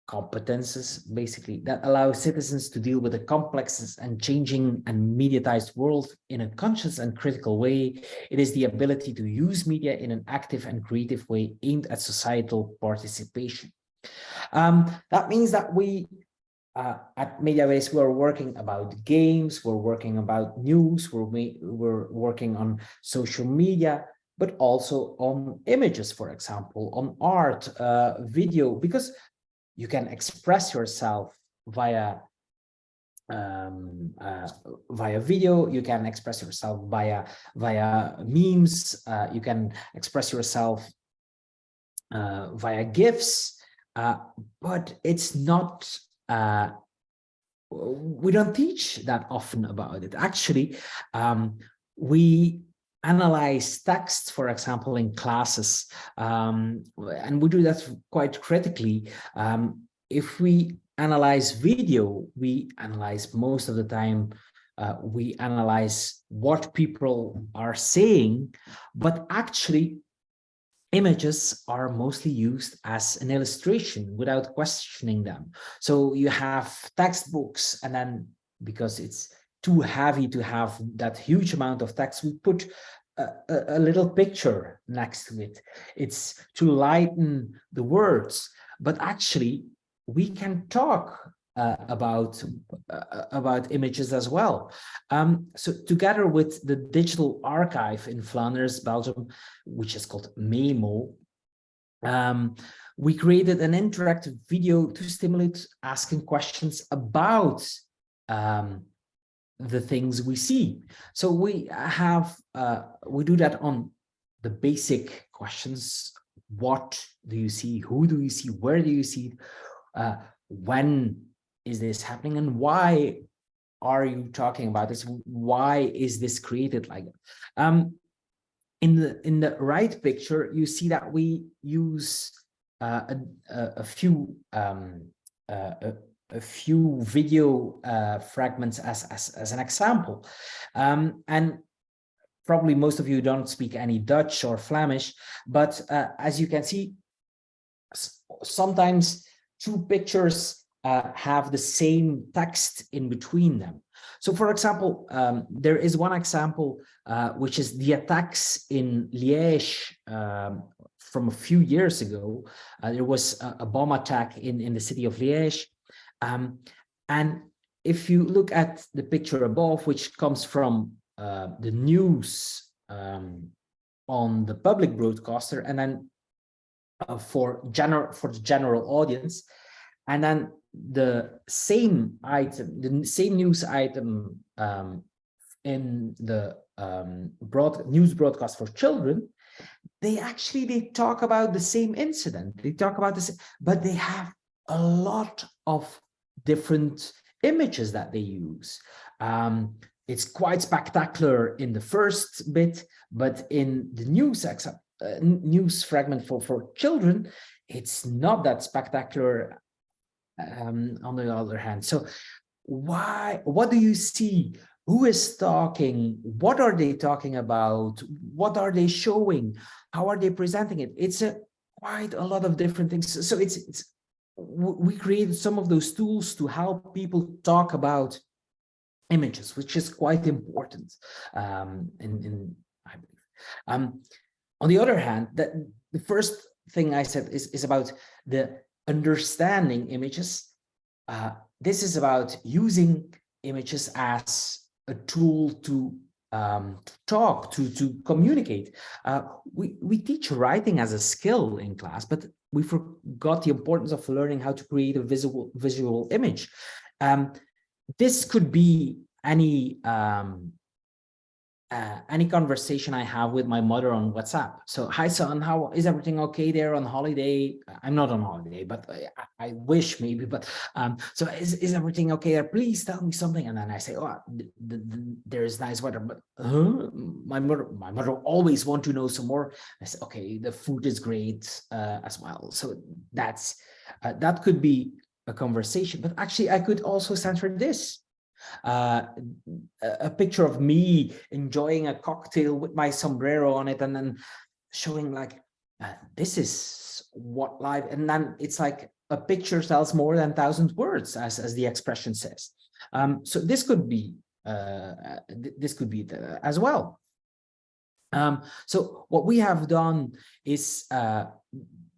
competences, basically, that allow citizens to deal with the complex and changing and mediatized world in a conscious and critical way. It is the ability to use media in an active and creative way aimed at societal participation. That means that we at Mediabase, we're working about games, we're working about news, we're working on social media, but also on images, for example, on art, video, because you can express yourself via video, you can express yourself via memes, you can express yourself via GIFs. But it's not, we don't teach that often about it. Actually, we analyze text, for example, in classes, and we do that quite critically. If we analyze video, we analyze most of the time, we analyze what people are saying, but actually, images are mostly used as an illustration without questioning them. So you have textbooks, and then because it's too heavy to have that huge amount of text, we put a little picture next to it. It's to lighten the words, but actually we can talk about images as well. So together with the digital archive in Flanders, Belgium, which is called Memo, we created an interactive video to stimulate asking questions about the things we see. So we have we do that on the basic questions. What do you see? Who do you see? Where do you see? When is this happening, and why are you talking about this? Why is this created like that? In the right picture, you see that we use a few video fragments as an example, and probably most of you don't speak any Dutch or Flemish, but as you can see, sometimes two pictures have the same text in between them. So, for example, there is one example which is the attacks in Liège from a few years ago. There was a bomb attack in the city of Liège. And if you look at the picture above, which comes from the news on the public broadcaster, and then for the general audience, and then the same item, the same news item in the news broadcast for children, they talk about the same incident. They talk about this, but they have a lot of different images that they use. It's quite spectacular in the first bit, but in the news fragment for children, it's not that spectacular. On the other hand, so what do you see? Who is talking? What are they talking about? What are they showing? How are they presenting it? It's quite a lot of different things. So we created some of those tools to help people talk about images, which is quite important. I believe. On the other hand, the first thing I said is about the understanding images. This is about using images as a tool to talk, to communicate. We teach writing as a skill in class, but we forgot the importance of learning how to create a visual image. This could be any conversation I have with my mother on WhatsApp. So, hi son, how is everything okay there on holiday? I'm not on holiday, but I wish maybe, but so is everything okay there? Please tell me something. And then I say, oh, there is nice weather, but my mother always want to know some more. I say, okay, the food is great as well. So that's that could be a conversation, but actually I could also censor this. A picture of me enjoying a cocktail with my sombrero on it, and then showing like this is what life, and then it's like a picture tells more than 1,000 words, as the expression says. So this could be as well. So what we have done is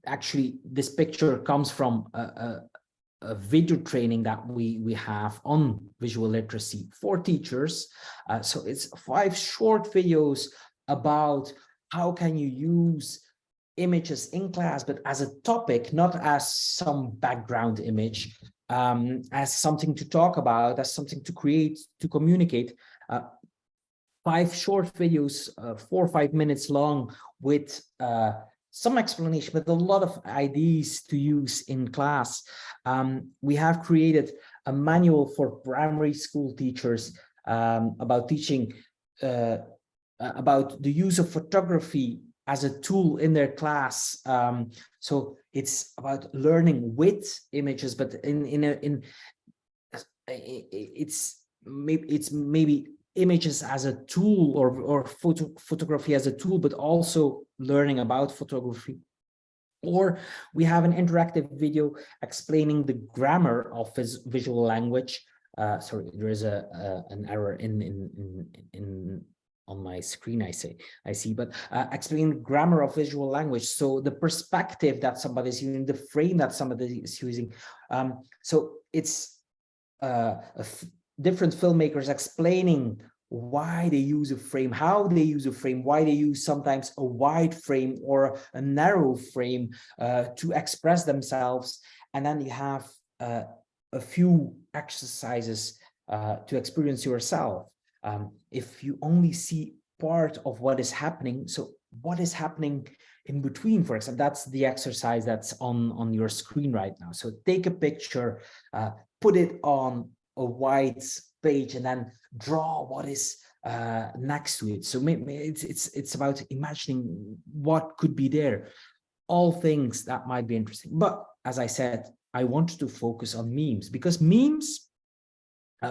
actually this picture comes from a video training that we have on visual literacy for teachers. So it's 5 short videos about how can you use images in class, but as a topic, not as some background image, as something to talk about, as something to create, to communicate. 5 short videos, 4 or 5 minutes long, with some explanation, but a lot of ideas to use in class. We have created a manual for primary school teachers about teaching about the use of photography as a tool in their class. So it's about learning with images, but it's maybe images as a tool or photography as a tool, but also learning about photography. Or we have an interactive video explaining the grammar of visual language. Sorry, there is an error on my screen, I see, but explaining grammar of visual language. So the perspective that somebody is using, the frame that somebody is using. So it's different filmmakers explaining why they use a frame, how they use a frame, why they use sometimes a wide frame or a narrow frame to express themselves. And then you have a few exercises to experience yourself. If you only see part of what is happening, so what is happening in between, for example, that's the exercise that's on your screen right now. So take a picture, put it on a white page, and then draw what is next to it. So maybe it's about imagining what could be there, all things that might be interesting. But as I said, I wanted to focus on memes, because memes,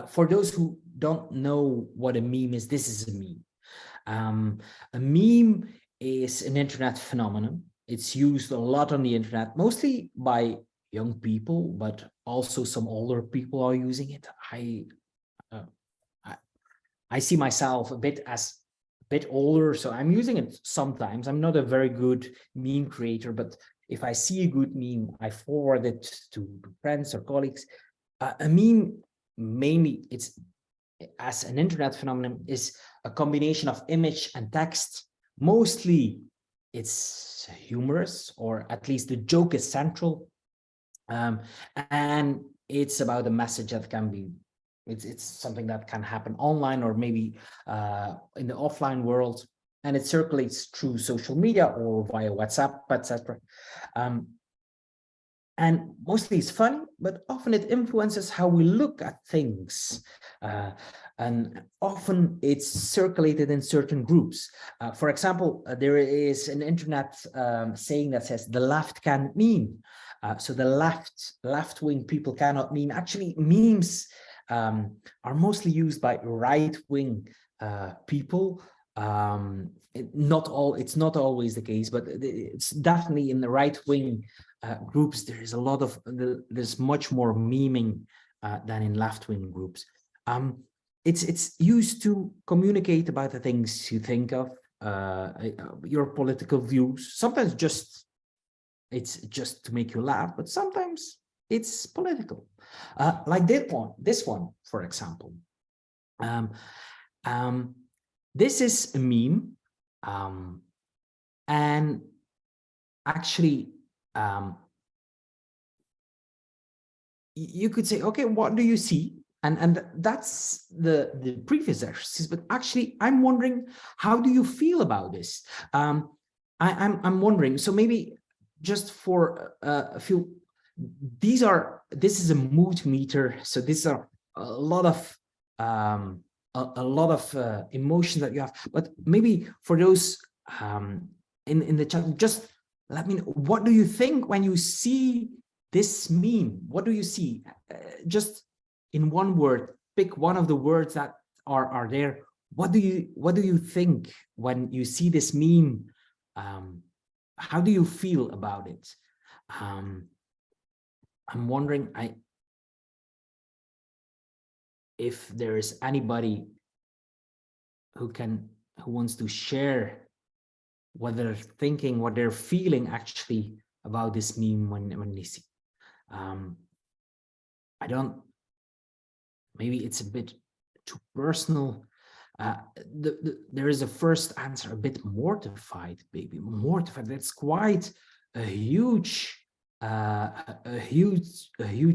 for those who don't know what a meme is, this is a meme. A meme is an internet phenomenon. It's used a lot on the internet, mostly by young people, but also some older people are using it. I see myself a bit older, so I'm using it sometimes. I'm not a very good meme creator, but if I see a good meme, I forward it to friends or colleagues. A meme, mainly, it's as an internet phenomenon, is a combination of image and text. Mostly it's humorous, or at least the joke is central. And it's about a message that can be, it's something that can happen online or maybe in the offline world, and it circulates through social media or via WhatsApp, etc. And mostly it's funny, but often it influences how we look at things. And often it's circulated in certain groups. For example, there is an internet saying that says the left can't meme. So the left-wing people cannot meme. Actually, memes are mostly used by right-wing people. It's not always the case, but it's definitely in the right-wing groups. There's much more memeing than in left-wing groups. It's used to communicate about the things you think of, your political views. Sometimes it's just to make you laugh, but sometimes it's political. Like this one, for example. This is a meme, and actually, you could say, okay, what do you see? And that's the previous exercise, but actually, I'm wondering, how do you feel about this? I'm wondering, so maybe just for a few, this is a mood meter, so these are a lot of emotions that you have, but maybe for those in the chat, just let me know, what do you think when you see this meme? What do you see? Just in one word, pick one of the words that are there. What do you think when you see this meme? How do you feel about it? I'm wondering if there is anybody who wants to share what they're thinking, what they're feeling actually about this meme when they see. Maybe it's a bit too personal. There is a first answer, a bit mortified, baby, mortified. That's quite a huge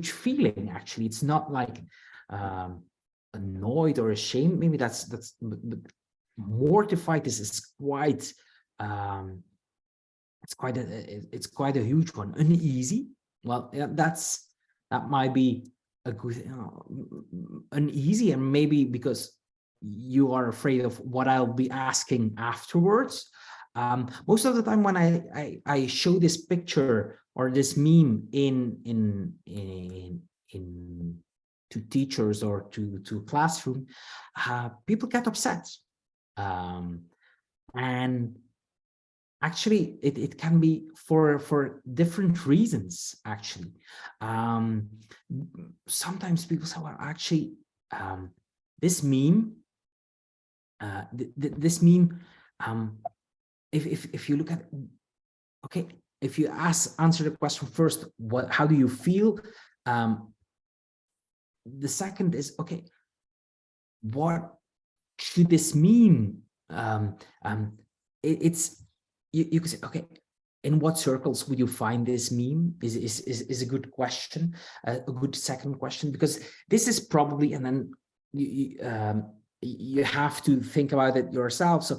feeling. Actually, it's not like annoyed or ashamed. Maybe that's mortified. This is quite it's quite a huge one. Uneasy. Well, yeah, that might be a good, uneasy, and maybe because you are afraid of what I'll be asking afterwards. Most of the time when I show this picture or this meme in teachers or to classroom, people get upset. And actually, it can be for different reasons, actually. Sometimes people say, well, actually, this meme, this meme, if you look at, okay, if you answer the question first, how do you feel? The second is, okay, what should this mean? You could say, okay, in what circles would you find this meme is a good question, a good second question, because this is probably, and then you have to think about it yourself. So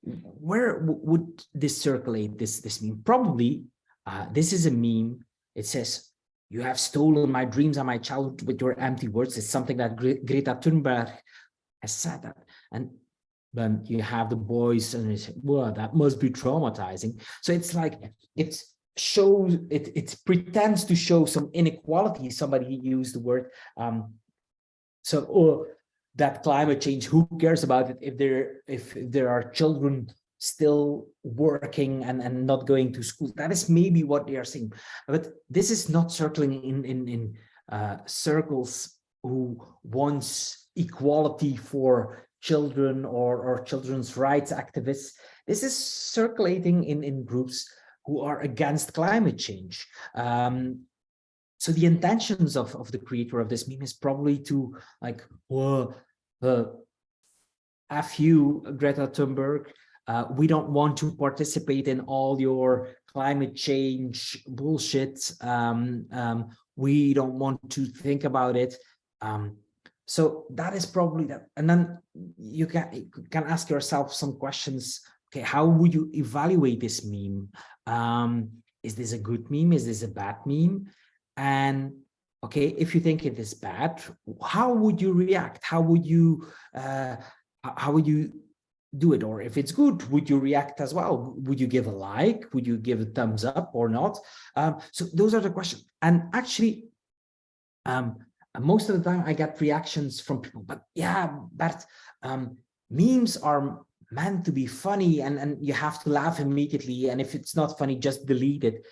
where would this circulate, this meme? Probably this is a meme. It says, you have stolen my dreams and my childhood with your empty words. It's something that Greta Thunberg has said that. And then you have the boys and they say, well, that must be traumatizing. So it's like, it shows, it pretends to show some inequality. Somebody used the word, that climate change, who cares about it if there are children still working and not going to school? That is maybe what they are saying, but this is not circling in circles who wants equality for children or children's rights activists. This is circulating in groups who are against climate change. So the intentions of the creator of this meme is probably to like, F you, Greta Thunberg, we don't want to participate in all your climate change bullshit. We don't want to think about it. So that is probably that. And then you can ask yourself some questions. Okay, how would you evaluate this meme? Is this a good meme? Is this a bad meme? And okay, if you think it is bad, how would you react? How would you do it? Or if it's good, would you react as well? Would you give a like? Would you give a thumbs up or not? So those are the questions. And actually, most of the time I get reactions from people, but yeah, but memes are meant to be funny and you have to laugh immediately. And if it's not funny, just delete it.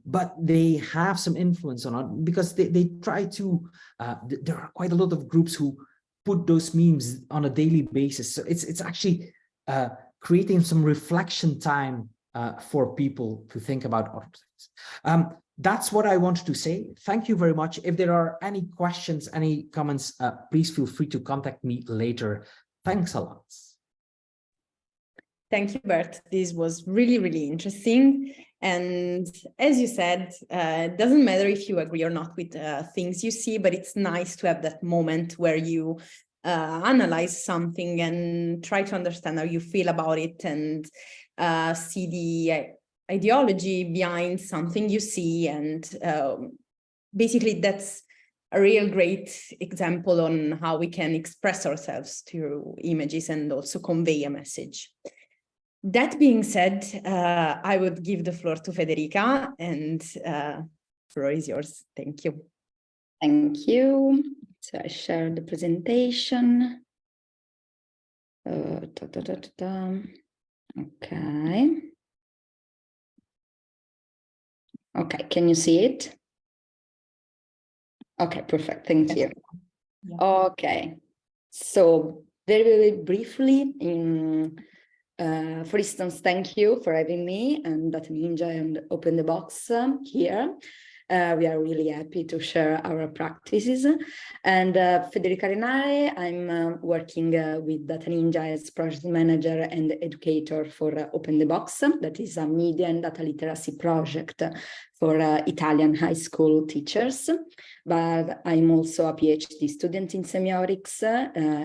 But they have some influence on it because they try to, there are quite a lot of groups who put those memes on a daily basis. So it's actually creating some reflection time for people to think about other things. That's what I wanted to say. Thank you very much. If there are any questions, any comments, please feel free to contact me later. Thanks a lot. Thank you, Bert. This was really, really interesting. And as you said, it doesn't matter if you agree or not with things you see, but it's nice to have that moment where you analyze something and try to understand how you feel about it and see the ideology behind something you see. And basically, that's a real great example on how we can express ourselves through images and also convey a message. That being said, I would give the floor to Federica, and the floor is yours. Thank you. Thank you. So I share the presentation. Okay. Okay, can you see it? Okay, perfect. Thank you. Yeah. Okay, so very briefly, for instance, thank you for having me and Data Ninja and Open the Box here. We are really happy to share our practices. And Federica Renare, I'm working with Data Ninja as project manager and educator for Open the Box. That is a media and data literacy project for Italian high school teachers. But I'm also a PhD student in semiotics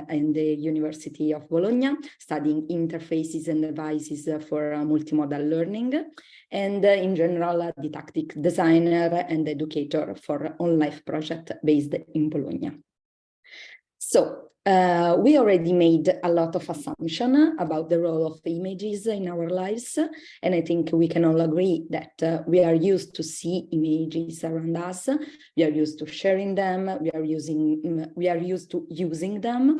in the University of Bologna, studying interfaces and devices for multimodal learning. And in general, a didactic designer and educator for On Life project based in Bologna. So We already made a lot of assumptions about the role of images in our lives, and I think we can all agree that we are used to see images around us. We are used to sharing them. We are used to using them.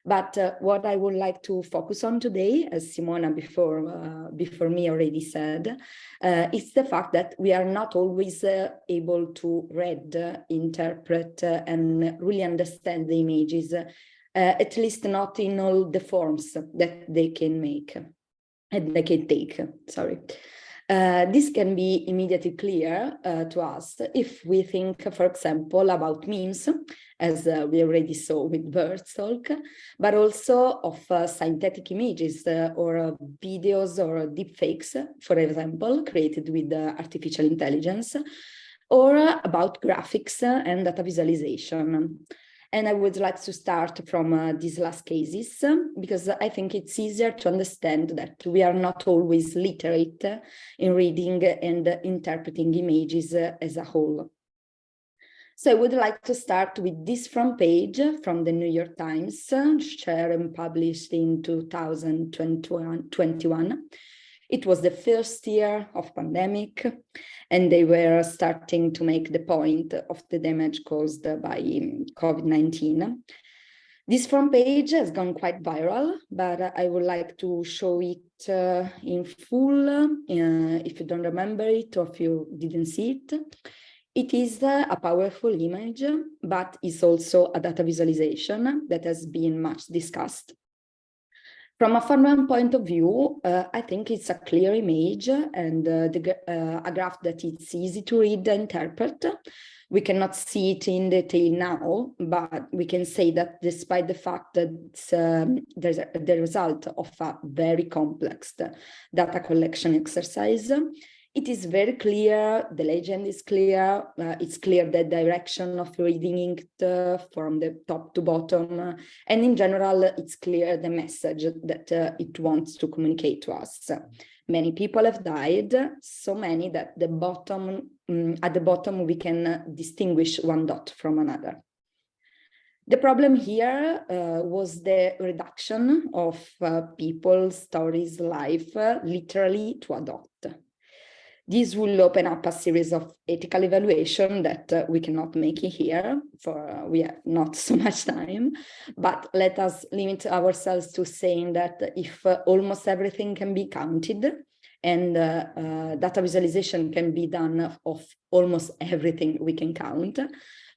But what I would like to focus on today, as Simona before me already said, is the fact that we are not always able to read, interpret, and really understand the images, at least not in all the forms that they can make, and they can take, sorry. This can be immediately clear to us if we think, for example, about memes, as we already saw with Birdstalk, but also of synthetic images or videos or deepfakes, for example, created with artificial intelligence, or about graphics and data visualization. And I would like to start from these last cases, because I think it's easier to understand that we are not always literate in reading and interpreting images as a whole. So I would like to start with this front page from the New York Times, shared and published in 2021. It was the first year of pandemic, and they were starting to make the point of the damage caused by COVID-19. This front page has gone quite viral, but I would like to show it in full, if you don't remember it or if you didn't see it. It is a powerful image, but it's also a data visualization that has been much discussed. From a formal point of view, I think it's a clear image and a graph that it's easy to read and interpret. We cannot see it in detail now, but we can say that despite the fact that it's the result of a very complex data collection exercise, it is very clear, the legend is clear, it's clear the direction of reading it from the top to bottom, and in general, it's clear the message that it wants to communicate to us. Many people have died, so many that at the bottom we can distinguish one dot from another. The problem here was the reduction of people's stories' life literally to a dot. This will open up a series of ethical evaluation that we cannot make here, for we have not so much time, but let us limit ourselves to saying that if almost everything can be counted and data visualization can be done of almost everything we can count,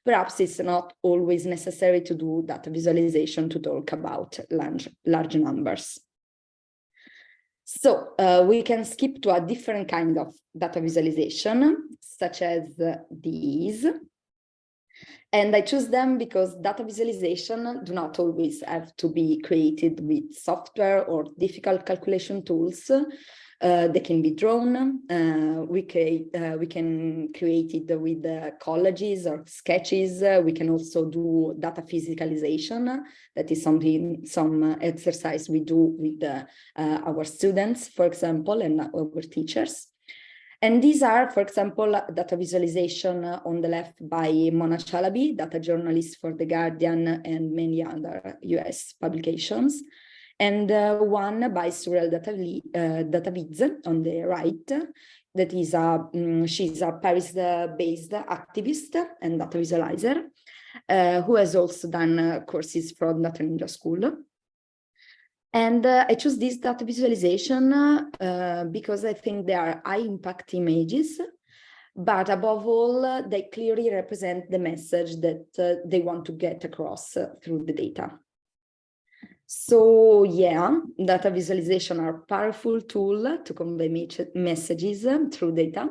perhaps it's not always necessary to do data visualization to talk about large numbers. So we can skip to a different kind of data visualization, such as these. And I choose them because data visualization do not always have to be created with software or difficult calculation tools. They can be drawn. We can create it with collages or sketches. We can also do data physicalization. That is some exercise we do with our students, for example, and our teachers. And these are, for example, data visualization on the left by Mona Chalabi, data journalist for The Guardian and many other US publications. And one by Surreal Dataviz on the right. That is she's a Paris-based activist and data visualizer who has also done courses from Data Ninja School. And I chose this data visualization because I think they are high-impact images, but above all, they clearly represent the message that they want to get across through the data. So yeah, data visualization are a powerful tool to convey messages through data,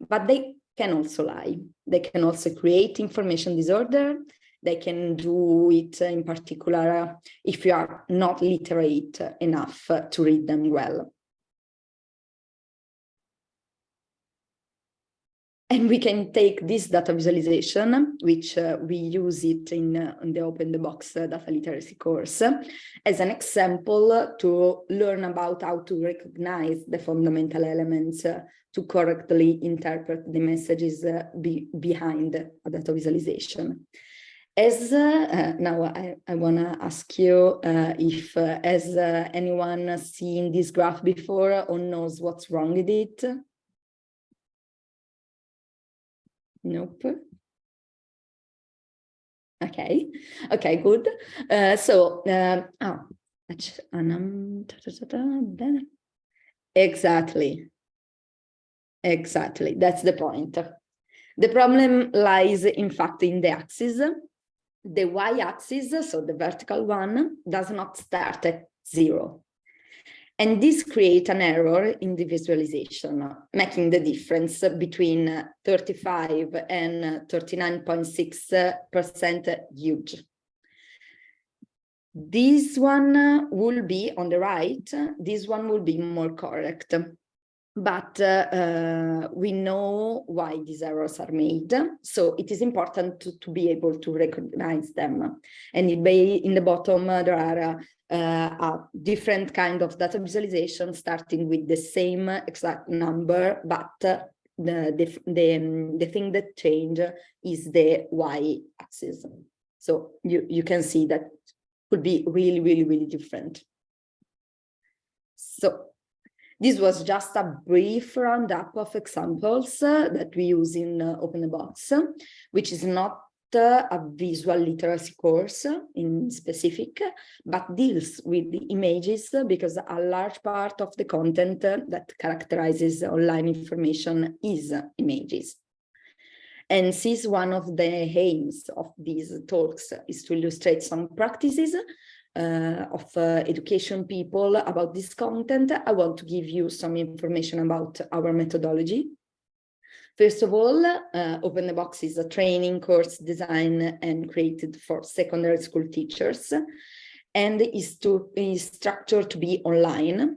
but they can also lie. They can also create information disorder. They can do it in particular if you are not literate enough to read them well. And we can take this data visualization, which we use it in the Open the Box data literacy course, as an example to learn about how to recognize the fundamental elements to correctly interpret the messages behind a data visualization. As now I want to ask you if has anyone seen this graph before or knows what's wrong with it? Nope. Okay, good. Exactly, that's the point. The problem lies, in fact, in the axis. The y-axis, so the vertical one, does not start at 0. And this creates an error in the visualization, making the difference between 35 and 39.6% huge. This one will be on the right, this one will be more correct. But we know why these errors are made. So it is important to be able to recognize them. And in the bottom, there are a different kind of data visualization starting with the same exact number, but the thing that change is the y-axis. So you can see that could be really, really, really different. So this was just a brief roundup of examples that we use in Open the Box, which is not a visual literacy course in specific, but deals with the images because a large part of the content that characterizes online information is images. And since one of the aims of these talks is to illustrate some practices of education people about this content, I want to give you some information about our methodology. First of all, Open the Box is a training course designed and created for secondary school teachers and is structured to be online.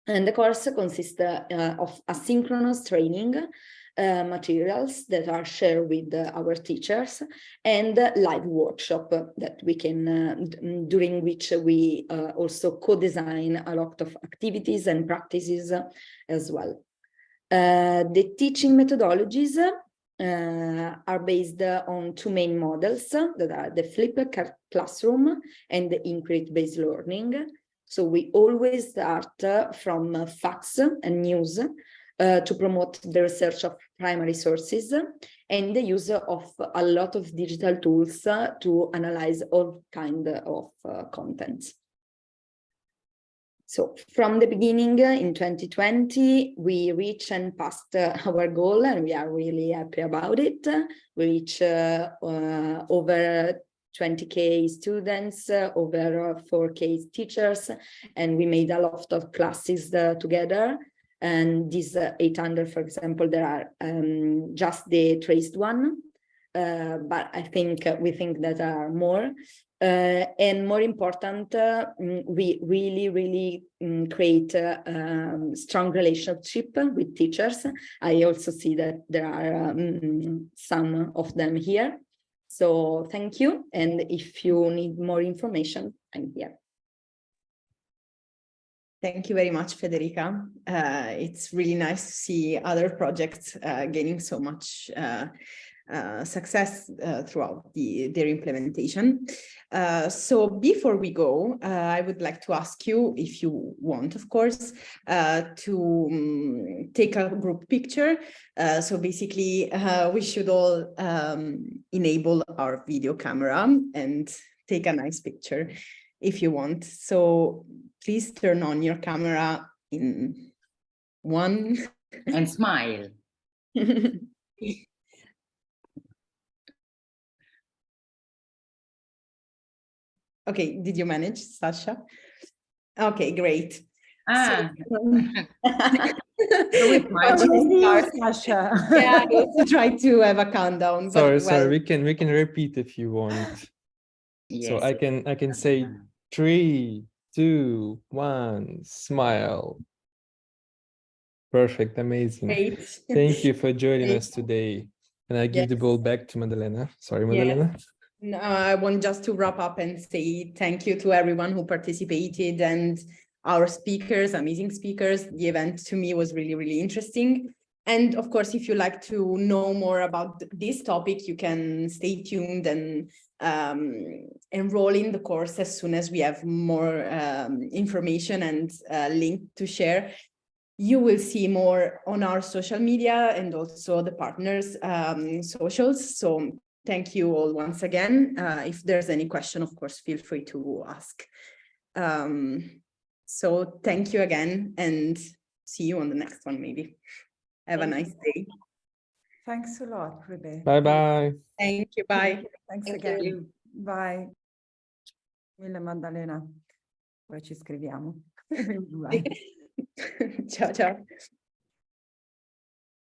And the course consists of asynchronous training materials that are shared with our teachers and live workshop that we can, during which we also co-design a lot of activities and practices as well. The teaching methodologies are based on two main models that are the flipped classroom and the inquiry-based learning. So we always start from facts and news to promote the research of primary sources and the use of a lot of digital tools to analyze all kinds of contents. So from the beginning in 2020, we reached and passed our goal, and we are really happy about it. We reached over 20K students, over 4K teachers, and we made a lot of classes together. And these 800, for example, there are just the traced one, but we think that there are more. And more important, we really create a strong relationship with teachers. I also see that there are some of them here. So thank you. And if you need more information, I'm here. Thank you very much, Federica. It's really nice to see other projects gaining so much success throughout their implementation. So before we go, I would like to ask you, if you want, of course, to take a group picture. So basically, we should all enable our video camera and take a nice picture if you want. So please turn on your camera in 1. And smile. Okay, did you manage, Sasha? Okay, great. Ah. Sasha. Yeah, I also try to have a countdown. Sorry, but, well, we can repeat if you want. Yes. So I can say 3, 2, 1, smile. Perfect, amazing. Great. Thank you for joining Great. us today. And I give the Yes. ball back to Maddalena. Sorry, Yeah. Maddalena. No, I want just to wrap up and say thank you to everyone who participated and our speakers, amazing speakers. The event to me was really, really interesting. And of course, if you like to know more about this topic, you can stay tuned and enroll in the course as soon as we have more information and link to share. You will see more on our social media and also the partners' socials. So thank you all once again. If there's any question, of course, feel free to ask. So thank you again and see you on the next one, maybe. Have a nice day. Thanks a lot, Rebecca. Bye-bye. Thank you. Bye. Thanks Thank again. you. Bye. Mille Maddalena. Poi ci scriviamo. Bye. Ciao, ciao.